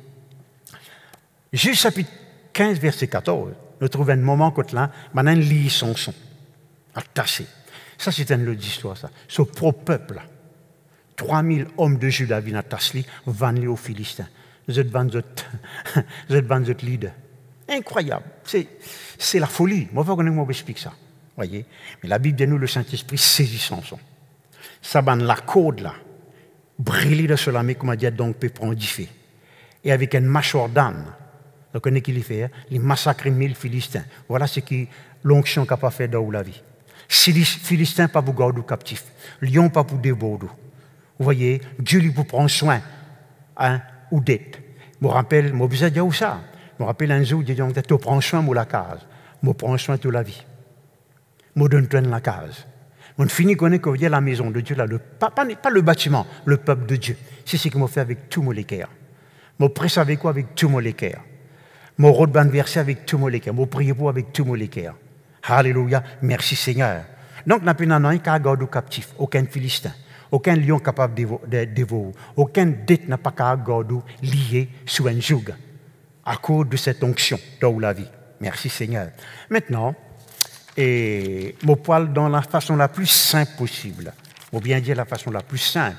Juge chapitre 15, verset 14. Nous trouvons un moment quand là, maintenant lit Samson. Attaché. Ça, c'est une autre histoire, ça. Ce propre peuple, 3000 hommes de Juda viennent à Tasli, vendent aux Philistins. Vous êtes votre leader. Incroyable. C'est la folie. Moi, il faut que je explique ça. Voyez? Mais la Bible dit nous, le Saint-Esprit saisit Samson. Ça banne la corde là, brûler de cela, mais comme a dit, donc, peut prendre du feu. Et avec une mâchoire d'âne, vous connaissez qu'il fait, il massacre 1000 Philistins. Voilà ce que l'onction n'est capable de faire dans la vie. Si les Philistins pas pour garder captif, lion pas pour déborder. Vous voyez, Dieu lui pour prendre soin, hein, ou d'être. Je me rappelle, je besoin de dire ça. Je me rappelle un jour, je dis, tu prends soin de la case, je prends soin de la vie. Je donne soin de la case. On finit qu'on est la maison de Dieu, là, pas le bâtiment, le peuple de Dieu. C'est ce que je fais avec tout mon cœur. Je presse avec quoi? Avec tout mon cœur. Je rôde ban verset avec tout mon cœur. Je prie pour avec tout mon cœur. Alléluia, merci Seigneur. Donc, nous n'avons pas garder captif, aucun Philistin, aucun lion capable de dévorer, aucun dette n'a pas garder lié sous un joug à cause de cette onction dans la vie. Merci Seigneur. Maintenant, et je parle dans la façon la plus simple possible, ou bien dire la façon la plus simple,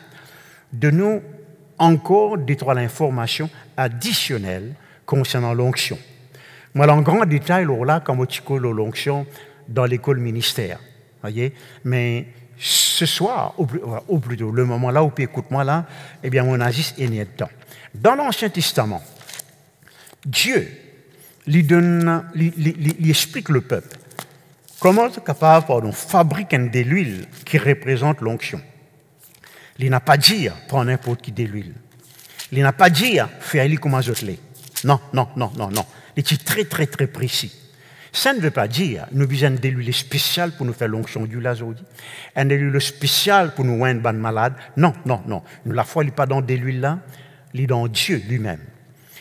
de nous encore détruire l'information additionnelle concernant l'onction. Moi, en grand détail, là, comme on l'onction dans l'école ministère, voyez. Mais ce soir, ou plutôt le moment là où tu écoutes moi là, eh bien, on agit et n'y est dedans. Dans l'Ancien Testament, Dieu lui explique le peuple comment est capable de fabriquer de l'huile qui représente l'onction. Il n'a pas dit prendre n'importe qui de l'huile. Il n'a pas dit faire comme un autre. Non. Il est très précis. Ça ne veut pas dire nous besoin de l'huile spéciale pour nous faire l'onction du lazodi. Un huile spéciale pour nous rendre malade. Non. La foi n'est pas dans de l'huile là, il est dans Dieu lui-même.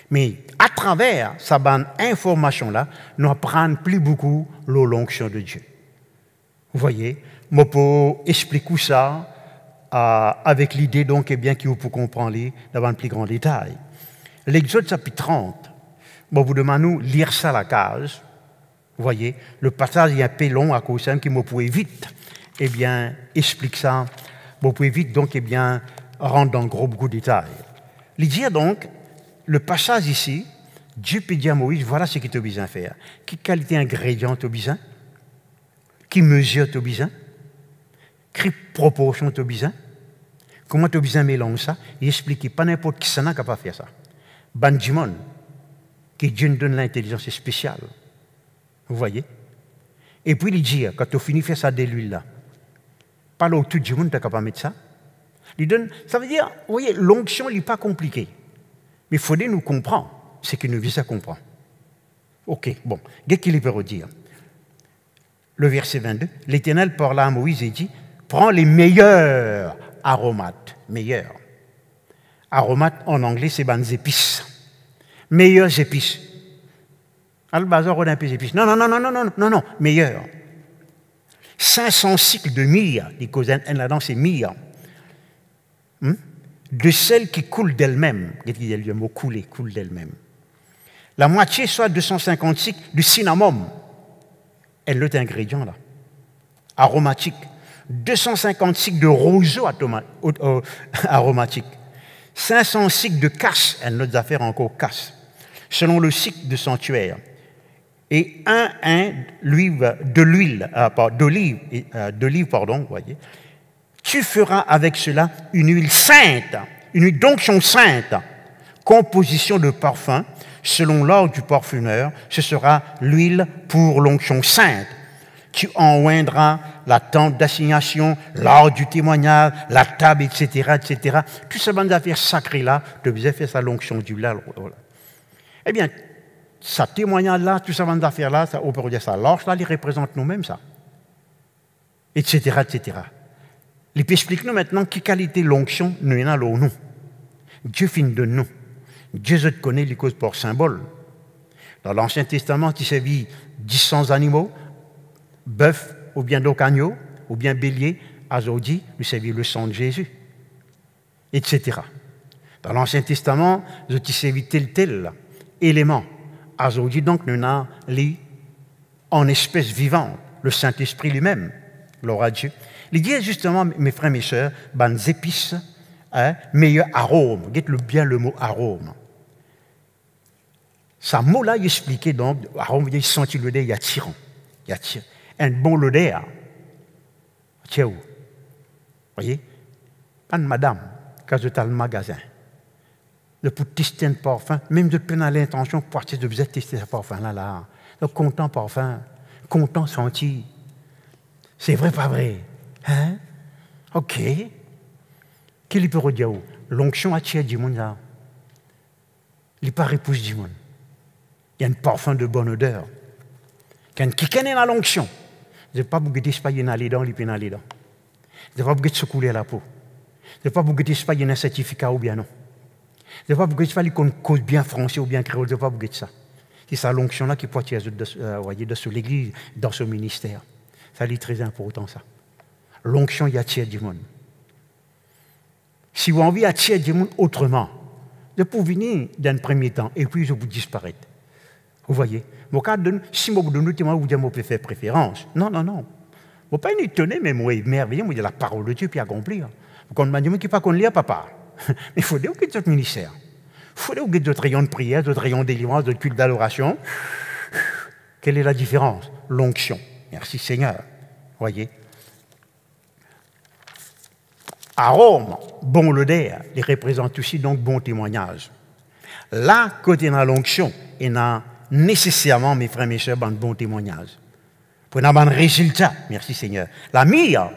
Mais à travers sa bonne information là, nous apprenons plus beaucoup l'onction de Dieu. Vous voyez, je peux expliquer ça avec l'idée donc eh bien qu'il vous comprendre dans un plus grand détail. L'Exode chapitre 30, vous demandez de lire ça à la case. Vous voyez, le passage est un peu long à cause de ça, qui me pouvez vite, eh bien, explique ça. Vous pouvez vite donc, eh bien, rentrer dans beaucoup de détails. Il dit donc, le passage ici, Dieu peut dire à Moïse, voilà ce qu'il te besoin de faire. Quelle qualité ingrédient tu as besoin? Quelle mesure tu as besoin? Quelle proportion tu as besoin? Comment tu as besoin de mélanger ça? Il explique pas n'importe qui n'a capable de faire ça. Bandimon, que Dieu nous donne l'intelligence spéciale. Vous voyez? Et puis il dit, quand tu finis de faire ça de l'huile là, pas là où tout le monde est capable de mettre ça. Il donne, ça veut dire, vous voyez, l'onction n'est pas compliquée. Mais il faudrait nous comprendre ce que nous visons à comprendre. Ok, bon, qu'est-ce qu'il peut redire? Le verset 22, l'Éternel parla à Moïse et dit, prends les meilleurs aromates. Meilleurs. Aromates en anglais, c'est des épices. Meilleures épices. Al-Bazar, on a un peu d'épices. Non, meilleurs. 500 cycles de myrrhe, les causes là-dedans, c'est myrrhe. De celles qui coulent d'elles-mêmes. Le mot couler, coule d'elles-mêmes. La moitié, soit 250 cycles de cinnamome. Et l'autre ingrédient là, aromatique. 250 cycles de roseau aromatique. 500 cycles de casse, et notre affaire encore casse, selon le cycle de sanctuaire. Et d'olive, vous voyez. Tu feras avec cela une huile sainte, une onction sainte, composition de parfum, selon l'ordre du parfumeur, ce sera l'huile pour l'onction sainte. Tu enjoindras la tente d'assignation, l'ordre du témoignage, la table, etc. Tout ça, bonnes affaires sacrées là, tu devais faire ça l'onction du là. Eh bien, ça témoignage là, tout ça, bonnes affaires là, ça, on peut dire ça. L'orge là, il représente nous-mêmes ça. etc., etc. Il peut expliquer nous maintenant quelle qualité l'onction nous est nous. Dieu finit de nous. Dieu se connaît les causes pour symbole. Dans l'Ancien Testament, il servit 10 animaux, bœuf ou bien donc agneau, ou bien bélier, aujourd'hui, il servit le sang de Jésus, etc. Dans l'Ancien Testament, il servi tel élément. Aujourd'hui, donc, nous avons en espèce vivante, le Saint-Esprit lui-même, gloire à Dieu. Il dit justement, mes frères, mes sœurs, des épices, meilleur arôme. Regardez bien le mot arôme. Ce mot-là, il expliquait donc, arôme, il sentit l'odeur, il y a tirant. Il y a tirant. Un bon odeur. Tiens où? Vous voyez? Pas de madame, quand je suis dans le magasin. De pour tester un parfum, même de peine à l'intention, pour de vous tester ce parfum-là. Donc, content parfum, content senti. C'est vrai, pas vrai? Hein? Ok. Qu'il peut redire? L'onction attire du monde là. Il n'est pas repousse du monde. Il y a un parfum de bonne odeur. Quand qui connaît la l'onction, je ne vais pas vous guetter pas dans les dents, il peut dans les dents. Je ne vais pas vous guetter secouer la peau. Je ne vais pas vous guetter pas un certificat ou bien non. Je ne vais pas vous guetter pas qu'on cause bien français ou bien créole. Je ne vais pas vous guetter ça. C'est ça l'onction là qui peut attirer de l'église, dans ce ministère. Ça est très important ça. L'onction y attire du monde. Si vous avez envie d'attirer du monde autrement, de pour venir dans le premier temps et puis je vous disparaître. Vous voyez? Si je vous donne le témoin, vous dites que je peux faire préférence. Non, non, non. Vous ne pouvez pas être étonné, mais moi, merveilleux, moi, il y a la parole de Dieu puis accomplir. Quand on m'a dit qu'il ne faut pas qu'on lit, papa. Mais il faut dire qu'il y a d'autres ministères. Il faut dire qu'il y a d'autres rayons de prière, d'autres rayons de délivrance, d'autres cultes d'adoration. Quelle est la différence? L'onction. Merci Seigneur. Voyez? Arôme, bon l'odeur, il représente aussi donc bon témoignage. Là, côté dans l'onction, il y a nécessairement, mes frères et mes sœurs, un bon témoignage. Pour avoir un résultat, merci Seigneur. La mire,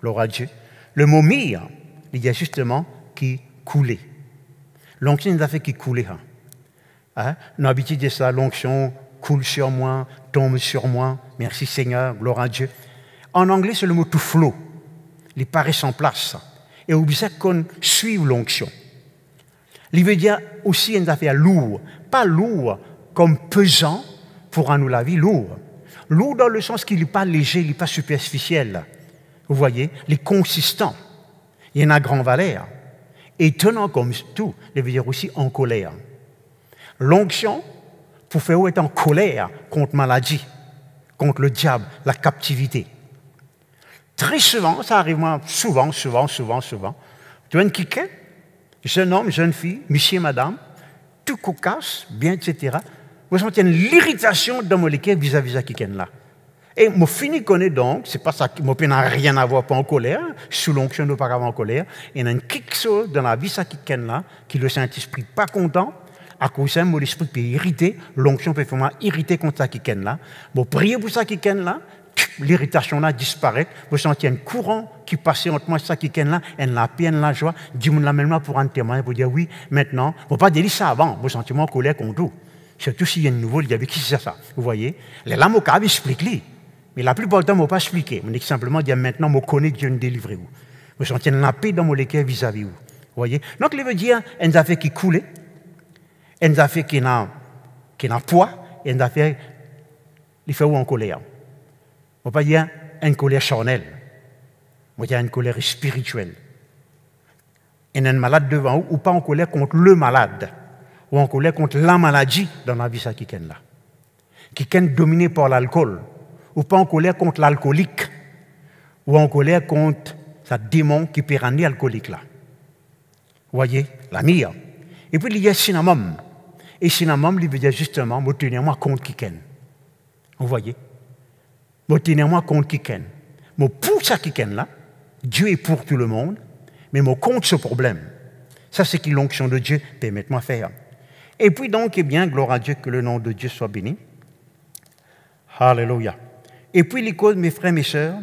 gloire à Dieu, le mot mire, il y a justement qui coulait. L'onction, il a fait qui coulait. Hein? Nous avons l'habitude de ça, l'onction coule sur moi, tombe sur moi, merci Seigneur, gloire à Dieu. En anglais, c'est le mot to flow. Il paraît sans place. Et oublie ça qu'on suive l'onction. Il veut dire aussi une affaire lourde. Pas lourd comme pesant pour nous la vie, lourd. Lourd dans le sens qu'il n'est pas léger, il n'est pas superficiel. Vous voyez, il est consistant. Il y en a grand valeur. Étonnant comme tout, il veut dire aussi en colère. L'onction, pour faire être en colère contre maladie, contre le diable, la captivité. Très souvent, ça arrive souvent. Tu vois une quiquette, jeune homme, jeune fille, monsieur, madame, tout cocasse, bien, etc. Vous sentez l'irritation dans mon cœur vis-à-vis de quiquette là. Et je finis connaître donc, c'est pas ça, mon n'a rien à voir, pas en colère, sous l'onction de pas en colère. Il y a une quelque chose dans la vie de quiquette là, qui le Saint-Esprit pas content, à cause de mon esprit peut irriter, l'onction peut faire irriter contre ça quiquette là. Bon, priez pour ça quiquette là. L'irritation là disparaît, vous sentez un courant qui passe entre moi et ça qui est là, et la paix, et la joie, dis-moi la même là pour un témoin, pour dire oui, maintenant, vous ne pas dire ça avant, vous sentez en colère contre tout. Surtout s'il y a un nouveau, il y avait qui c'est ça, vous voyez. Les lames au cas expliquent, mais la plupart du temps, je ne pas expliquer. Je dis simplement dire maintenant, je connais que Dieu nous délivre. Vous sentez la paix dans mon cœur vis-à-vis vous. Vous voyez. Donc, il veut dire, il y a des affaires qui coulent, il y a des affaires qui ont poids, et il y a des affaires qui font en colère. On ne peut pas dire une colère charnelle. On peut dire une colère spirituelle. Il y a un malade devant vous, ou pas en colère contre le malade, ou en colère contre la maladie dans la vie qui est là. Qui est dominé par l'alcool, ou pas en colère contre l'alcoolique, ou en colère contre ce démon qui peut rendre alcoolique là. Vous voyez, la mire. Et puis il y a cinnamon. Et cinnamon, il veut dire justement, me tenir moi compte qui est. Vous voyez? Je tenez-moi compte qui ken. Je pour ça qui ken là, Dieu est pour tout le monde, mais je compte ce problème. Ça, c'est que l'onction de Dieu permet-moi de faire. Et puis donc, eh bien, gloire à Dieu, que le nom de Dieu soit béni. Alléluia. Et puis les causes, mes frères, mes sœurs,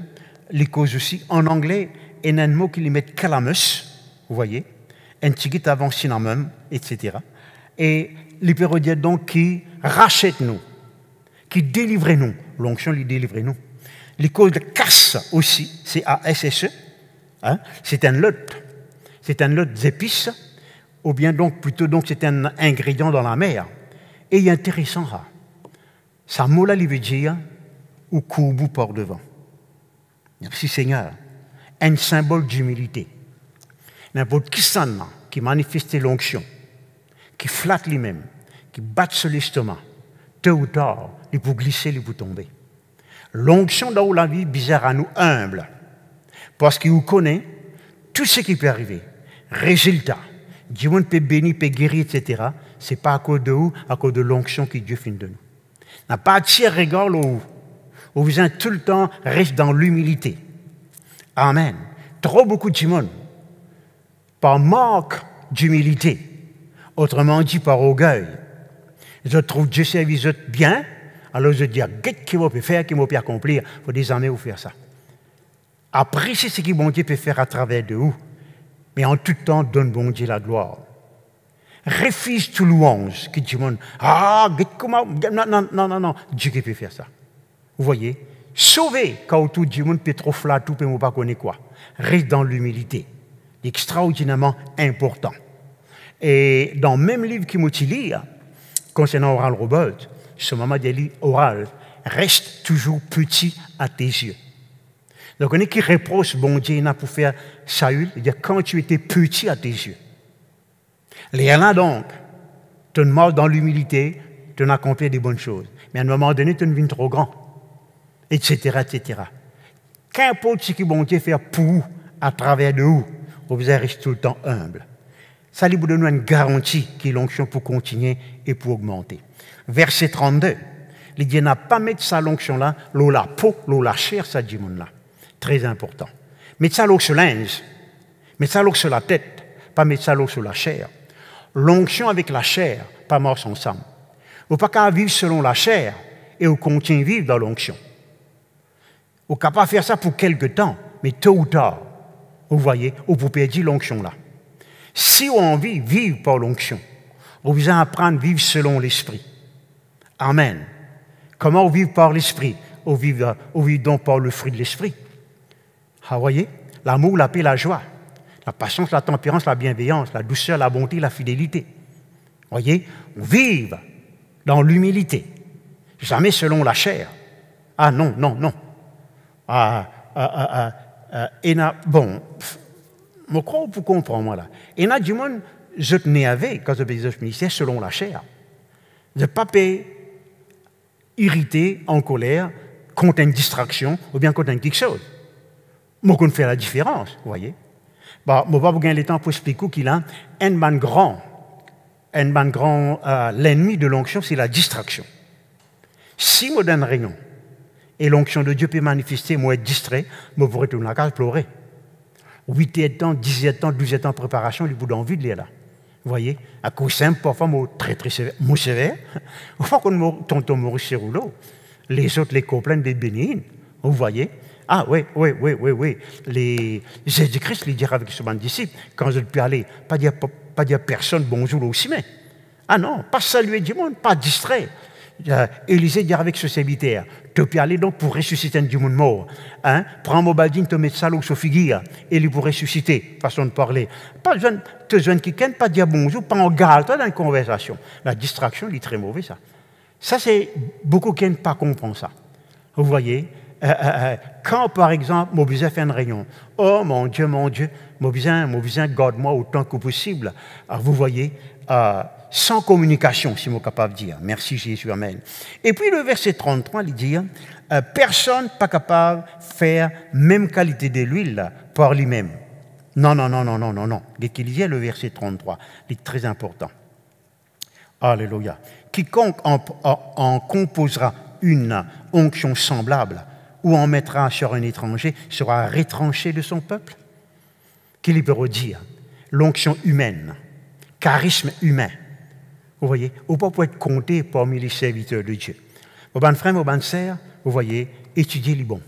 les causes aussi, en anglais, il y a un mot qui les met calamus, vous voyez, un petit avant cinnamon, etc. Et les pérodiens donc qui rachètent nous, qui délivre nous. L'onction lui délivre nous. L'école de casse aussi, C-A-S-S-E, hein? C'est un lot. C'est un lot d'épices, ou bien donc plutôt donc c'est un ingrédient dans la mer. Et il est intéressant, ça mola veut dire ou koubou par devant. Merci Seigneur. Un symbole d'humilité. N'importe qui s'en qui manifeste l'onction, qui flatte lui-même, qui bat sur l'estomac, tôt ou tard, il peut glisser, il peut tomber. L'onction dans la vie bizarre à nous humble, parce qu'il connaît tout ce qui peut arriver. Résultat, Dieu peut bénir, peut guérir, etc. Ce n'est pas à cause de où, à cause de l'onction que Dieu fait de nous. N'a pas à tirer regard là où. Vous besoin tout le temps reste dans l'humilité. Amen. Trop beaucoup de monde, par manque d'humilité, autrement dit par orgueil, je trouve Dieu service bien, alors je dis, qu'est-ce qu'il peut faire, qu'il peut accomplir, il faut désormais vous faire ça. Appréciez ce que bon Dieu peut faire à travers de vous, mais en tout temps, donne bon Dieu la gloire. Refuse tout louange, qui dit, comment, non, Dieu qui peut faire ça. Vous voyez, sauver quand tout le monde peut trop flatter, tout peut pas connaître quoi. Reste dans l'humilité, extraordinairement important. Et dans le même livre qui m'utilise, concernant Oral Robert, ce moment des livres oral reste toujours petit à tes yeux. Donc on est qui reproche bon Dieu pour faire Saül, il dit quand tu étais petit à tes yeux. Les là donc, tu es mort dans l'humilité, tu as accompli des bonnes choses. Mais à un moment donné, tu es devenu trop grand. Etc., etc. Qu'importe ce que bon Dieu fait pour vous, à travers de vous, vous restez tout le temps humble. Ça lui donne une garantie que l'onction pour continuer et pour augmenter. Verset 32, il dit n'a pas mettre sa l'onction là, l'eau la peau, l'eau la chair, ça dit mon là. Très important. Mettre ça l'eau sur linge, mettre ça l'eau sur la tête, pas mettre ça l'eau sur la chair. L'onction avec la chair, pas marche ensemble. Vous pas qu'à vivre selon la chair et vous continuez à vivre dans l'onction. Vous n'êtes pas faire ça pour quelque temps, mais tôt ou tard, vous voyez, vous pouvez perdre l'onction là. Si on a envie de vivre par l'onction, vous devez apprendre à vivre selon l'esprit. Amen. Comment vivre par l'esprit? Vous vivez donc par le fruit de l'esprit. Vous voyez, l'amour, la paix, la joie, la patience, la tempérance, la bienveillance, la douceur, la bonté, la fidélité. Vous voyez, vivre dans l'humilité, jamais selon la chair. Ah non. Bon, je crois pour comprendre, moi, là. Et là, du monde, je tenais avec, quand je faisais ce ministère, selon la chair. Je ne pas irrité, en colère, contre une distraction, ou bien contre quelque chose. Moi, qu'on fait la différence, vous voyez. Bon, je ne vais pas vous gagner le temps pour expliquer qu'il a un man grand, l'ennemi de l'onction, c'est la distraction. Si je donne rien, et l'onction de Dieu peut manifester, moi être distrait, moi vous retourner à la case pleurer. 8 ans, 10 ans, 12 ans de préparation, il vous donne envie de lire là. Vous voyez, à cause simple, parfois, très sévère. Une fois qu'on tonton Maurice Rouleau, les autres les comprennent des bénignes. Vous voyez, ah oui. Jésus-Christ, il dira avec ses disciples, quand je peux aller, pas dire personne bonjour aussi, mais. Ah non, pas saluer du monde, pas distrait. Élisée dit avec ce serviteur, tu peux aller donc pour ressusciter du monde mort. Hein? Prends mon badine, te mettre ça l'eau sur figure, et il pour ressusciter, façon de parler. Pas besoin de quelqu'un, pas dire bonjour, pas en garde dans une conversation. La distraction, il est très mauvais, ça. Ça, c'est beaucoup qui ne pas comprendre ça. Vous voyez, quand, par exemple, mon besoin fait une réunion, oh mon Dieu, mon besoin garde-moi autant que possible. Alors, vous voyez, sans communication, si je suis capable de dire. Merci Jésus, amen. Et puis le verset 33, il dit, personne pas capable de faire même qualité de l'huile par lui-même. Non. Dès qu'il dit le verset 33, il est très important. Alléluia. Quiconque en composera une onction semblable ou en mettra sur un étranger sera retranché de son peuple. Qu'il peut dire l'onction humaine, charisme humain. Vous voyez, on peut pas être compté parmi les serviteurs de Dieu. Vos bonnes frères, vos bonnes sœurs, vous voyez, étudiez les bons.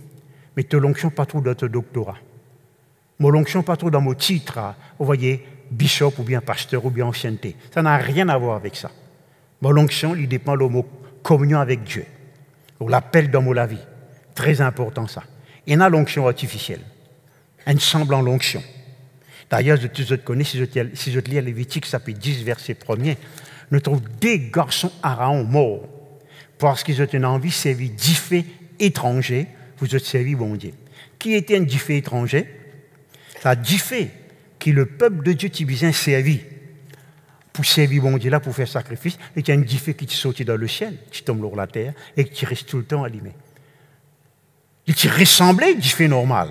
Mais te l'onction pas trop dans ton doctorat. Mon l'onction pas trop dans mon titre, vous voyez, bishop ou bien pasteur ou bien ancienneté. Ça n'a rien à voir avec ça. Mon l'onction, il dépend de mon communion avec Dieu. On l'appelle dans la vie. Très important ça. Il y en a l'onction artificielle. Un semblant l'onction. D'ailleurs, je te connais, si je te lis Lévitique, chapitre 10, verset 1er, nous trouvons des garçons Aaron morts parce qu'ils ont une envie de servir 10 faits étrangers, vous êtes servi bon Dieu. Qui était un 10 faits étranger? Ça 10 faits que le peuple de Dieu t'y bien servi pour servir bon Dieu là, pour faire sacrifice, et qu'il y a un 10 faits qui te saute dans le ciel, qui tombe sur la terre, et qui reste tout le temps allumé. Il t'y ressemblait 10 faits normal.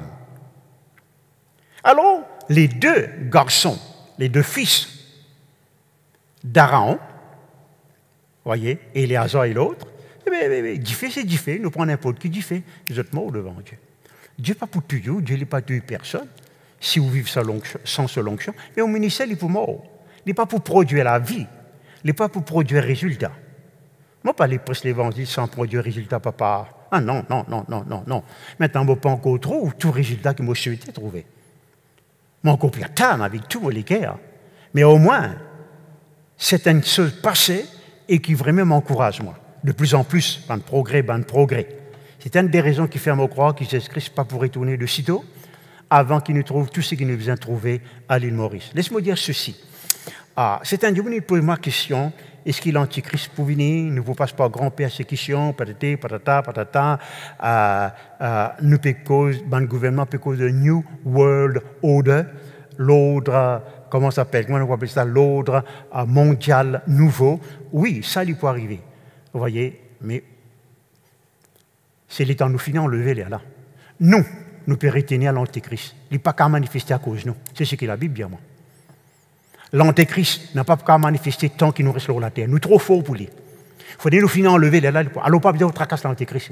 Alors, les deux garçons, les deux fils d'Aaron, voyez, Éléazar et l'autre, Diffé, c'est Diffé, nous prenons n'importe qui Diffé, vous êtes morts devant Dieu. Dieu n'est pas pour tuer, Dieu n'est pas tuer personne, si vous vivez sans ce l'onction, mais au ministère, il est pour mort. Il n'est pas pour produire la vie, il n'est pas pour produire résultat. Moi, pas les prêches l'évangile sans produire résultat, papa. Ah non, non, non, non, non, non. Maintenant, je ne pas encore trouver tout résultat que moi souhaité trouver. Moi, encore plus tard, avec tout les guerres. Mais au moins, c'est une chose passée et qui vraiment m'encourage, moi. De plus en plus, ban de progrès. C'est une des raisons qui fait me croire que Jésus-Christ n'est pas pour retourner de sitôt, avant qu'il nous trouve tout ce qu'il nous vient trouver à l'île Maurice. Laisse-moi dire ceci. C'est un jour, il pose ma question, est-ce qu'il est l'antichrist pour venir? Ne vous passe pas grand persécution, patati, patata, patata, nous pécose, le gouvernement pécose de New World Order, l'ordre, comment ça s'appelle? Comment on appelle ça? L'ordre mondial nouveau. Oui, ça, il peut arriver. Vous voyez, mais c'est les temps nous finir enlever là. Nous pouvons retenir l'antéchrist. Il n'est pas qu'à manifester à cause de nous. C'est ce que la Bible dit, moi. L'antéchrist n'a pas qu'à manifester tant qu'il nous reste sur la terre. Nous sommes trop forts pour lui. Il faut nous finir enlever là. Alors pas bien tracasse l'antéchrist.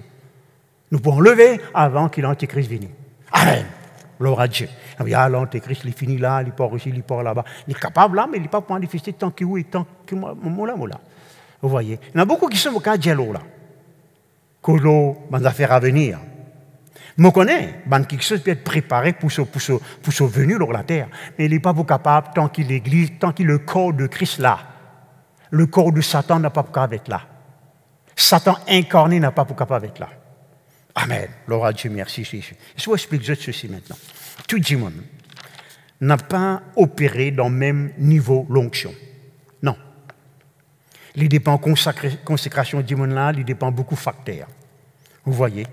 Nous pouvons enlever avant que l'antéchrist vienne. Amen. Gloire à Dieu. L'antéchrist, il finit là, il part ici, il part là-bas. Il est capable là, mais il n'est pas pour manifester tant qu'il est, tant que moi. Vous voyez, il y en a beaucoup qui sont au cas de là. Que l'eau, les affaires à venir. Je connais, quelque chose peut être préparé pour ce venu sur la terre, mais il n'est pas capable tant qu'il l'Église, tant qu'il le corps de Christ là. Le corps de Satan n'a pas capable d'être là. Satan incarné n'a pas capable d'être là. Amen. Gloire à Dieu, merci Jésus. Je vous explique ceci maintenant. Tout le monde n'a pas opéré dans le même niveau l'onction. Non. Il dépend de consécration du monde là, il dépend beaucoup de facteurs. Vous voyez?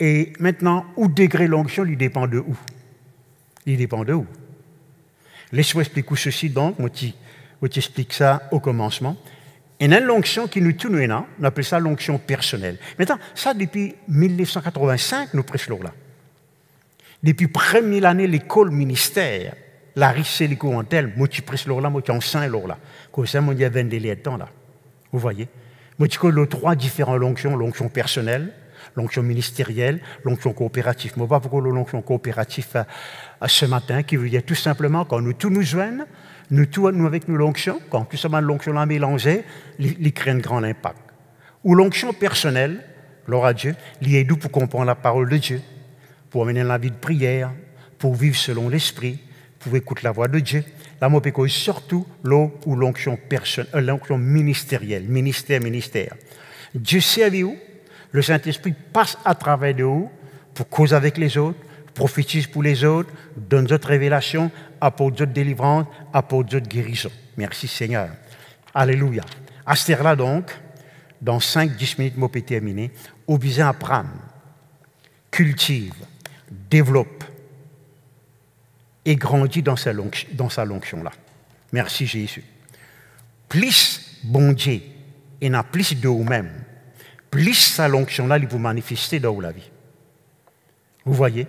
Et maintenant, où degré l'onction, il dépend de où? Il dépend de où? Laisse-moi expliquer ceci donc, moi t'explique ça au commencement. Il y a une onction qui nous tourne là, on appelle ça l'onction personnelle. Maintenant, ça depuis 1985, nous prêchons là. Depuis première année, l'école ministère, la richesse les cours en tel, moi tu prêches là, moi tu enseignes là. Comme ça, moi il y a 20 délais de temps là. Vous voyez? Moi tu connais les trois différentes onctions, l'onction personnelle, l'onction ministérielle, l'onction coopérative. Moi, pas pourquoi l'onction coopérative ce matin, qui veut dire tout simplement quand nous tous nous joignons, nous avec nous l'onction, quand tout simplement l'onction l'a mélangée, il crée un grand impact. Ou l'onction personnelle, gloire à Dieu, il est doux pour comprendre la parole de Dieu, pour mener la vie de prière, pour vivre selon l'esprit, pour écouter la voix de Dieu. Là, moi, je surtout l'eau ou l'onction personnelle, l'onction ministérielle, ministère. Dieu servi où? Le Saint-Esprit passe à travers de où pour causer avec les autres, prophétise pour les autres, donne d'autres révélations, apporte d'autres délivrances, apporte d'autres guérisons. Merci Seigneur. Alléluia. À ce terre-là donc, dans 5-10 minutes, je peux terminer. Obligé à apprendre, cultive, développe et grandit dans sa l'onction-là. Merci Jésus. Plus bon Dieu, et n'a plus de vous-même, plus sa l'onction-là, il vous manifester dans la vie. Vous voyez?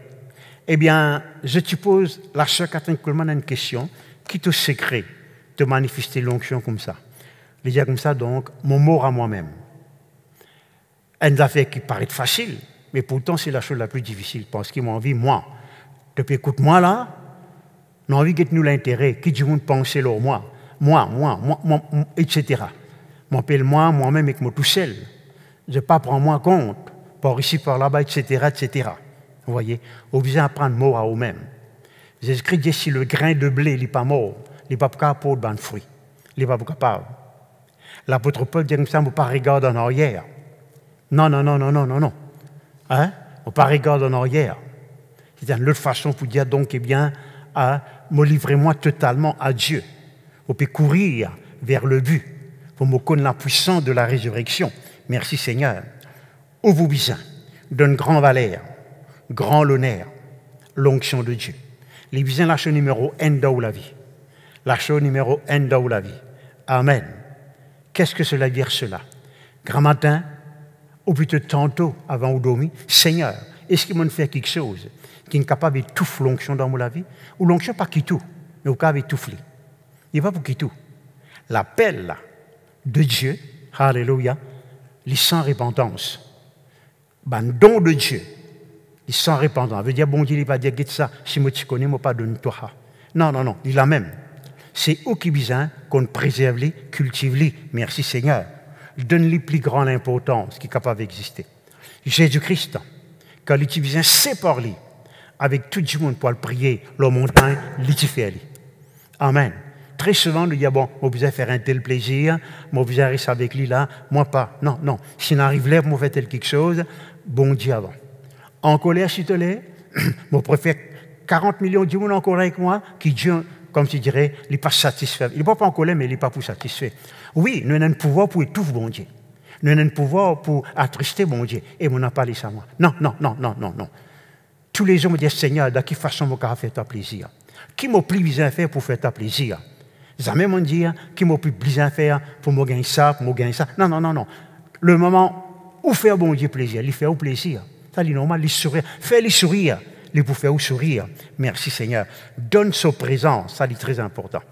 Eh bien, je te pose, la sœur Catherine Coleman a une question. Qui te secret de manifester l'onction comme ça? Je dire comme ça, donc, mon mot à moi-même. Une affaire qui paraît facile, mais pourtant c'est la chose la plus difficile, parce qu'ils m'ont envie, moi, depuis écoute-moi là, j'ai envie que nous l'intérêt, qui du monde penser là, moi, etc. M'appelle moi-même avec moi tout seul. Je ne pas prendre moi compte, par ici, par là-bas, etc., etc. Vous voyez, obligé à prendre mort à eux-mêmes. Jésus-Christ dit si le grain de blé n'est pas mort, il n'est pas capable de fruit. Il n'est pas capable. L'apôtre Paul dit comme ça, ne pas regarder en arrière. Non. Hein? on ne pas regarder en arrière. C'est une autre façon pour dire donc, eh bien, me livrer moi totalement à Dieu. On peut courir vers le but pour me connaître la puissance de la résurrection. Merci Seigneur. Au vous besoin d'une grande valeur, grand l'honneur, l'onction de Dieu. Les besoins, la chose numéro 1 dans la vie. La chose numéro 1 dans la vie. Amen. Qu'est-ce que cela veut dire cela? Grand matin, ou plutôt tantôt avant de dormir, Seigneur, est-ce qu'il m'a fait quelque chose qui est capable de tout l'onction dans ma vie? Ou l'onction pas qui tout, mais au cas de tout. Il n'est pas pour qui tout. L'appel de Dieu, alléluia, il sans repentance. Ben, don de Dieu, il sans repentance. Ça veut dire, bon Dieu, il ne va pas dire, ça, si moi tu connais, moi pas donne toi. Non, non, non, il a même. C'est eux qui besoin qu'on préserve les, cultive les. Merci Seigneur. Donne-lui plus grande importance qui est capable d'exister. Jésus-Christ, quand il besoin séparer avec tout le monde pour le prier, la montagne, il fait. Amen. Très souvent, nous disons, bon, on besoin faire un tel plaisir, on besoin rester avec lui là, moi pas. Non, non. Si n'arrive là, moi faire tel quelque chose, bon Dieu avant. En colère, s'il te plaît, je préfère 40 millions de monde en colère avec moi, qui Dieu, comme tu dirais, il n'est pas satisfait. Il n'est pas en colère, mais il n'est pas pour satisfait. Oui, nous avons un pouvoir pour étouffer bon Dieu. Nous avons un pouvoir pour attrister bon Dieu. Et on n'a pas dit ça moi. Non, non, non, non, non, non. Tous les jours me disent, Seigneur, de quelle façon je peux faire ta plaisir? Qui m'a plus besoin de faire pour faire ta plaisir? Jamais m'ont dit, qui m'a plus besoin de faire pour me gagner ça, pour me gagner ça. Non, non, non, non. Le moment où faire bon Dieu plaisir, il fait au plaisir. Ça, c'est normal, il sourire. Fais-le sourire. Il pour faire sourire. Merci Seigneur. Donne sa présence, ça c'est très important.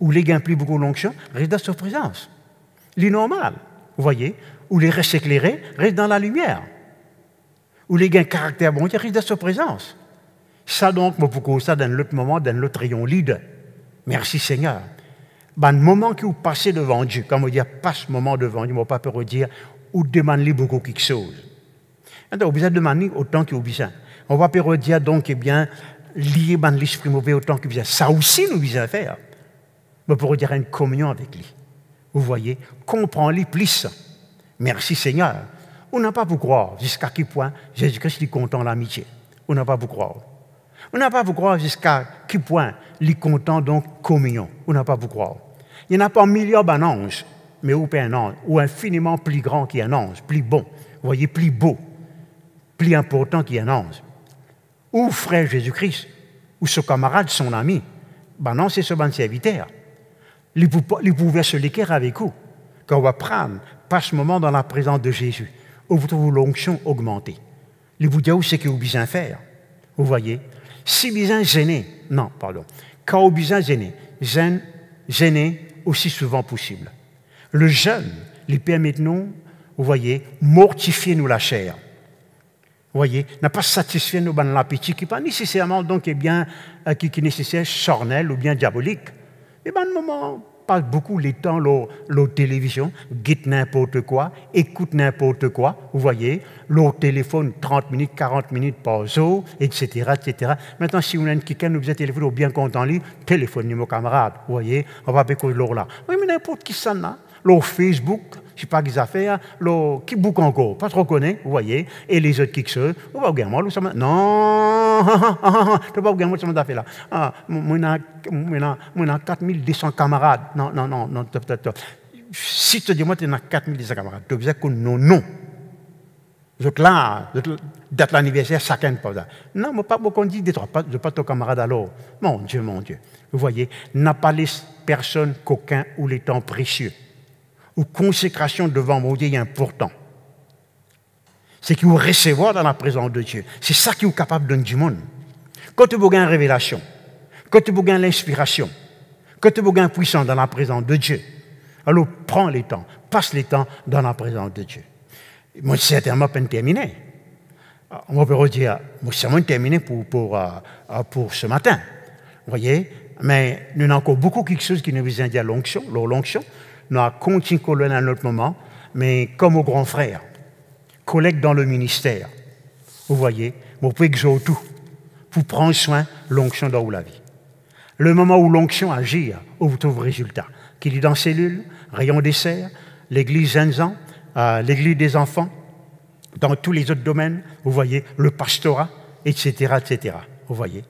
Ou les gains plus beaucoup l'onction, reste dans sa présence. C'est normal, vous voyez. Ou les restes éclairés, reste dans la lumière. Ou les gains caractère bon Dieu, reste dans sa présence. Ça donc, moi pour ça dans l'autre moment, dans l'autre rayon leader. Merci Seigneur. Ben, le moment que vous passez devant Dieu, comme on dit, passe ce moment devant Dieu, on ne va pas peur dire, ou demandez beaucoup quelque chose. Donc, vous besoin de demander autant que vous besoin. On ne va pas dire donc, eh bien, lier l'esprit mauvais autant que vous besoin. Ça aussi, nous besoin faire. Mais pour dire une communion avec lui. Vous voyez, comprends-les plus. Merci Seigneur. On n'a pas pour croire jusqu'à quel point Jésus-Christ est content de l'amitié. On n'a pas pour croire. On n'a pas pour croire jusqu'à quel point il est content donc communion. On n'a pas pour croire. Il n'y en a pas un milliard d'anges, mais ou pas un ange, ou infiniment plus grand qu'un ange, plus bon. Vous voyez, plus beau, plus important qu'un ange. Ou frère Jésus-Christ, ou ce camarade, son ami. Ben non, c'est ce bon serviteur. Il pouvait se l'équerre avec vous. Quand on va prendre, pas ce moment dans la présence de Jésus, où vous trouvez l'onction augmentée. Il vous dit où c'est que vous besoin faire. Vous voyez, si besoin gêner, non, pardon, quand vous besoin gêner, gêner aussi souvent possible. Le jeûne, il permet nous, vous voyez, mortifier nous la chair. Vous voyez, n'a pas satisfait nos ban l'appétit qui n'est pas nécessairement donc, eh bien, qui est nécessaire charnel ou bien diabolique. Et ben, le moment passe beaucoup les temps, la télévision, guette n'importe quoi, écoute n'importe quoi, vous voyez, le téléphone 30 minutes, 40 minutes par jour, etc., etc. Maintenant, si vous avez quelqu'un qui vous a téléphoné ou bien content lui, téléphonez mon camarade, vous voyez, on va pas l'or là. Oui, mais n'importe qui ça là, le Facebook, je ne sais pas qu'ils affaires, qui boucle encore, pas trop connaît, vous voyez, et les autres qui se, on va regarder moi, non, tu vas regarder moi, ça m'a fait là. Ah, moi, on a 4200 camarades. Non, non, non, non, si tu dis moi, tu as 4200 camarades, tu veux que non. Je là, date l'anniversaire, chacun pas ça. Non, mais pas beaucoup dit, je pas ton camarade alors. Mon Dieu, mon Dieu. Vous voyez, n'a pas les personnes qu'aucun ou les temps précieux. Ou consécration devant mon Dieu est important. C'est qu'il vous recevoir dans la présence de Dieu. C'est ça qui est capable de donner du monde. Quand tu as une révélation, quand tu as l'inspiration, quand tu as une puissance dans la présence de Dieu, alors prends les temps, passe les temps dans la présence de Dieu. Moi, c'est certainement pas terminé. On peut redire, moi, c'est vraiment terminé pour ce matin. Vous voyez? Mais nous avons encore beaucoup quelque chose qui nous vient dire l'onction, l'onction. Nous avons continué à un autre moment, mais comme au grand frère, collègue dans le ministère. Vous voyez? Vous pouvez jouer tout pour prendre soin de l'onction dans la vie. Le moment où l'onction agit, où vous trouvez le résultat. Qu'il est dans cellule, rayon dessert, l'église jeunes gens, l'église des enfants, Dans tous les autres domaines, vous voyez, le pastorat, etc., etc. Vous voyez.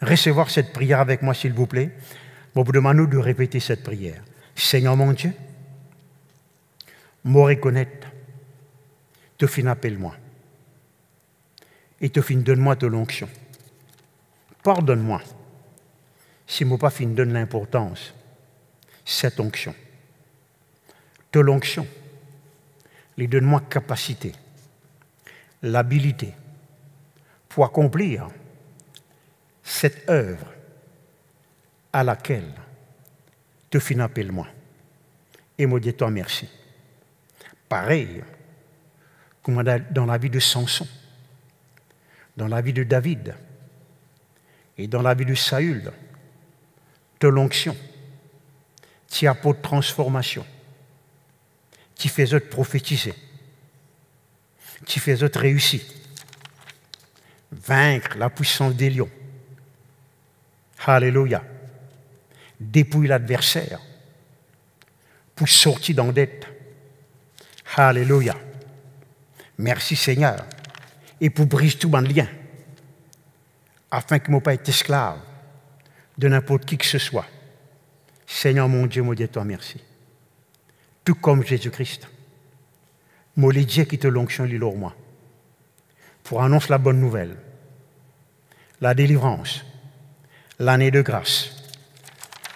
Recevoir cette prière avec moi, s'il vous plaît. Bon, vous demandez de répéter cette prière. Seigneur mon Dieu, me reconnaître, te fin appelle-moi. Et te fin donne-moi de l'onction. Pardonne-moi si moi pas fin donne l'importance, cette onction. De l'onction, les donne-moi capacité, l'habilité pour accomplir cette œuvre à laquelle te fin appelle-moi. Et me dis toi merci. Pareil, comme dans la vie de Samson, dans la vie de David et dans la vie de Saül, de l'onction, qui apporte transformation, qui fait autres prophétiser, qui fait autres réussir, vaincre la puissance des lions. Alléluia. Dépouiller l'adversaire pour sortir d'endette. Alléluia. Merci Seigneur. Et pour briser tout mon lien, afin que je ne sois pas esclave de n'importe qui que ce soit. Seigneur mon Dieu, me dis toi merci. Tout comme Jésus-Christ. Moi, les dieux qui te l'onction l'île moi. Pour annoncer la bonne nouvelle, la délivrance, l'année de grâce.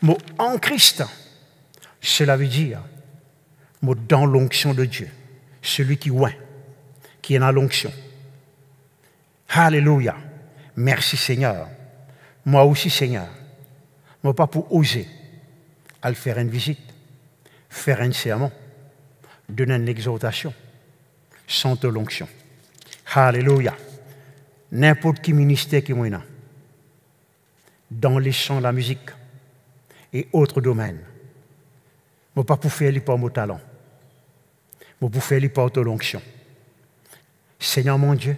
Moi, en Christ, cela veut dire, moi, dans l'onction de Dieu, celui qui oint, qui est dans l'onction. Alléluia. Merci Seigneur. Moi aussi Seigneur. Moi pas pour oser à le faire une visite, faire un sermon, donner une exhortation, sans de l'onction. Alléluia. N'importe qui ministère qui est dans les chants, la musique et autres domaines. Moi pas pour faire les par mon talent. Moi pour faire les par de l'onction. Seigneur mon Dieu,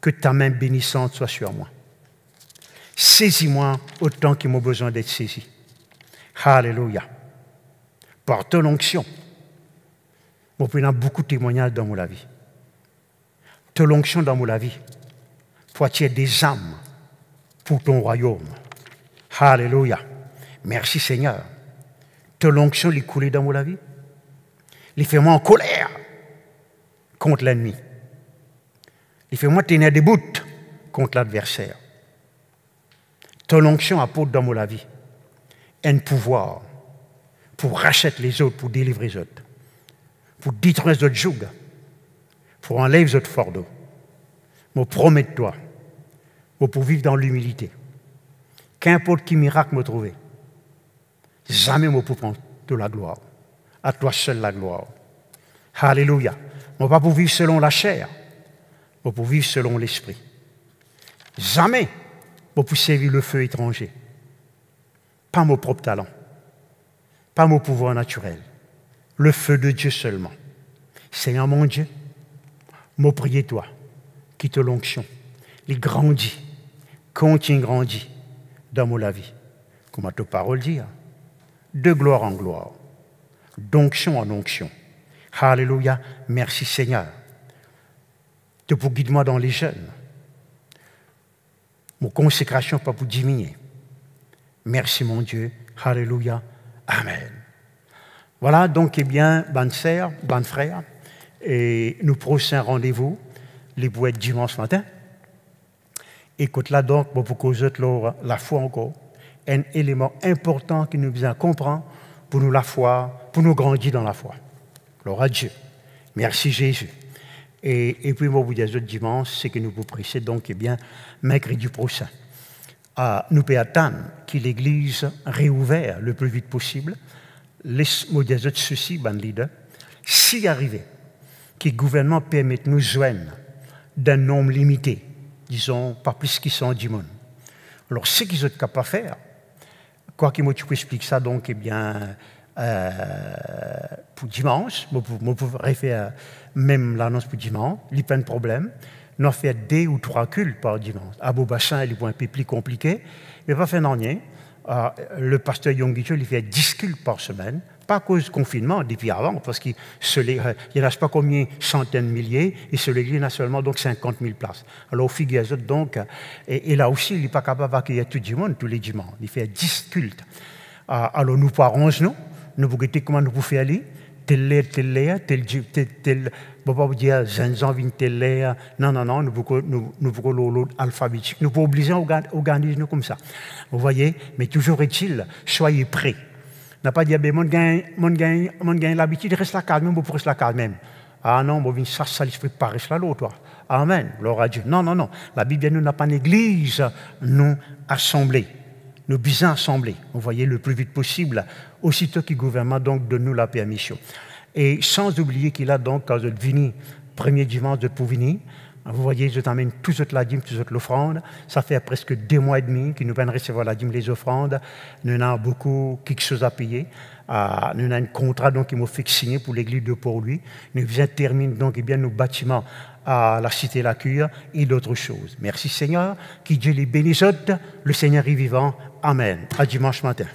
que ta main bénissante soit sur moi. Saisis-moi autant qu'il m'a besoin d'être saisi. Alléluia. Par ton onction, moi, je beaucoup de témoignages dans mon vie. Ton onction dans mon vie, pour attirer des âmes pour ton royaume. Alléluia. Merci Seigneur. Ton onction, les couler dans mon vie. Les fait-moi en colère contre l'ennemi. Il fait moi tenir debout contre l'adversaire. Ton onction apporte dans mon vie un pouvoir pour racheter les autres, pour délivrer les autres, pour détruire les autres jougs, pour enlever les autres fardeaux. Je promets de toi, pour vivre dans l'humilité. Qu'importe qui miracle me trouve, jamais je peux prendre de la gloire. À toi seul la gloire. Alléluia. Je ne peux pas pour vivre selon la chair. Pour vivre selon l'esprit. Jamais pour servir le feu étranger. Pas mon propre talent. Pas mon pouvoir naturel. Le feu de Dieu seulement. Seigneur mon Dieu, me prie toi, qui te l'onction. Il grandit, continue grandit dans mon vie. Comme ta parole dit, de gloire en gloire, d'onction en onction. Alléluia, merci Seigneur. Pour guider moi dans les jeunes. Mon consécration pas pour diminuer. Merci mon Dieu. Alléluia. Amen. Voilà donc, eh bien, bonne sœur, bonne frère, et nous prochain rendez-vous, les bouettes dimanche matin. Écoute là donc, pour que vous autres, la foi encore, un élément important qui nous vient comprendre pour nous la foi, pour nous grandir dans la foi. Gloire à Dieu. Merci Jésus. Et puis, moi, vous dis autres dimanche, c'est que nous vous prêcher donc, eh bien, mercredi prochain. Nous pouvons attendre que l'Église réouvre le plus vite possible. Laisse-moi dire autres ceci, ben leader. Si arrivé, que le gouvernement permette nous joindre d'un nombre limité, disons, pas plus qu'ils sont 10 monde. Alors, ce qu'ils sont capables de faire, quoi qu'il tu peux expliquer ça, donc, eh bien, pour dimanche, je peux faire même l'annonce pour dimanche, il n'y a pas de problème. Nous avons fait 2 ou 3 cultes par dimanche. À Beaubassin, il est un peu plus compliqué, mais pas fait rien. Le pasteur Yongicho, il fait 10 cultes par semaine, Pas à cause du confinement, depuis avant, parce qu'il n'y en a pas combien, centaines de milliers, et sur l'église, il y en a seulement donc 50 000 places. Alors, au figure donc, et là aussi, il n'est pas capable d'accueillir tout le monde tous les dimanches. Il fait 10 cultes. Alors, nous parents, nous pouvons comment nous pouvons faire aller, tel, bon, pas dire, non, nous pouvons l'autre alphabétique. Nous pouvons obliger à organiser comme ça. Vous voyez, mais toujours est-il, soyez prêts. N'a pas dit, mon gagne l'habitude de rester la calme, même pour rester la calme même. Ah non, bon, ça l'esprit pas rester là l'autre. Amen, gloire à Dieu. Non. La Bible nous n'a pas l'église, nous assemblés. Nous bisons assemblés. Vous voyez, le plus vite possible, aussitôt que le gouvernement donc donne nous la permission. Et sans oublier qu'il a donc, quand vous êtes venu, premier dimanche de pour venir, vous voyez, je t'amène toute la dîme, toute l'offrande. Ça fait presque 2 mois et demi que nous venons recevoir la dîme, les offrandes. Nous avons beaucoup quelque chose à payer. Nous avons un contrat donc, qui m'a fait signer pour l'église de Port-Louis. Nous venons terminer donc, nos bâtiments à la Cité La Cure et d'autres choses. Merci Seigneur, que Dieu les bénisse, le Seigneur est vivant. Amen. À dimanche matin.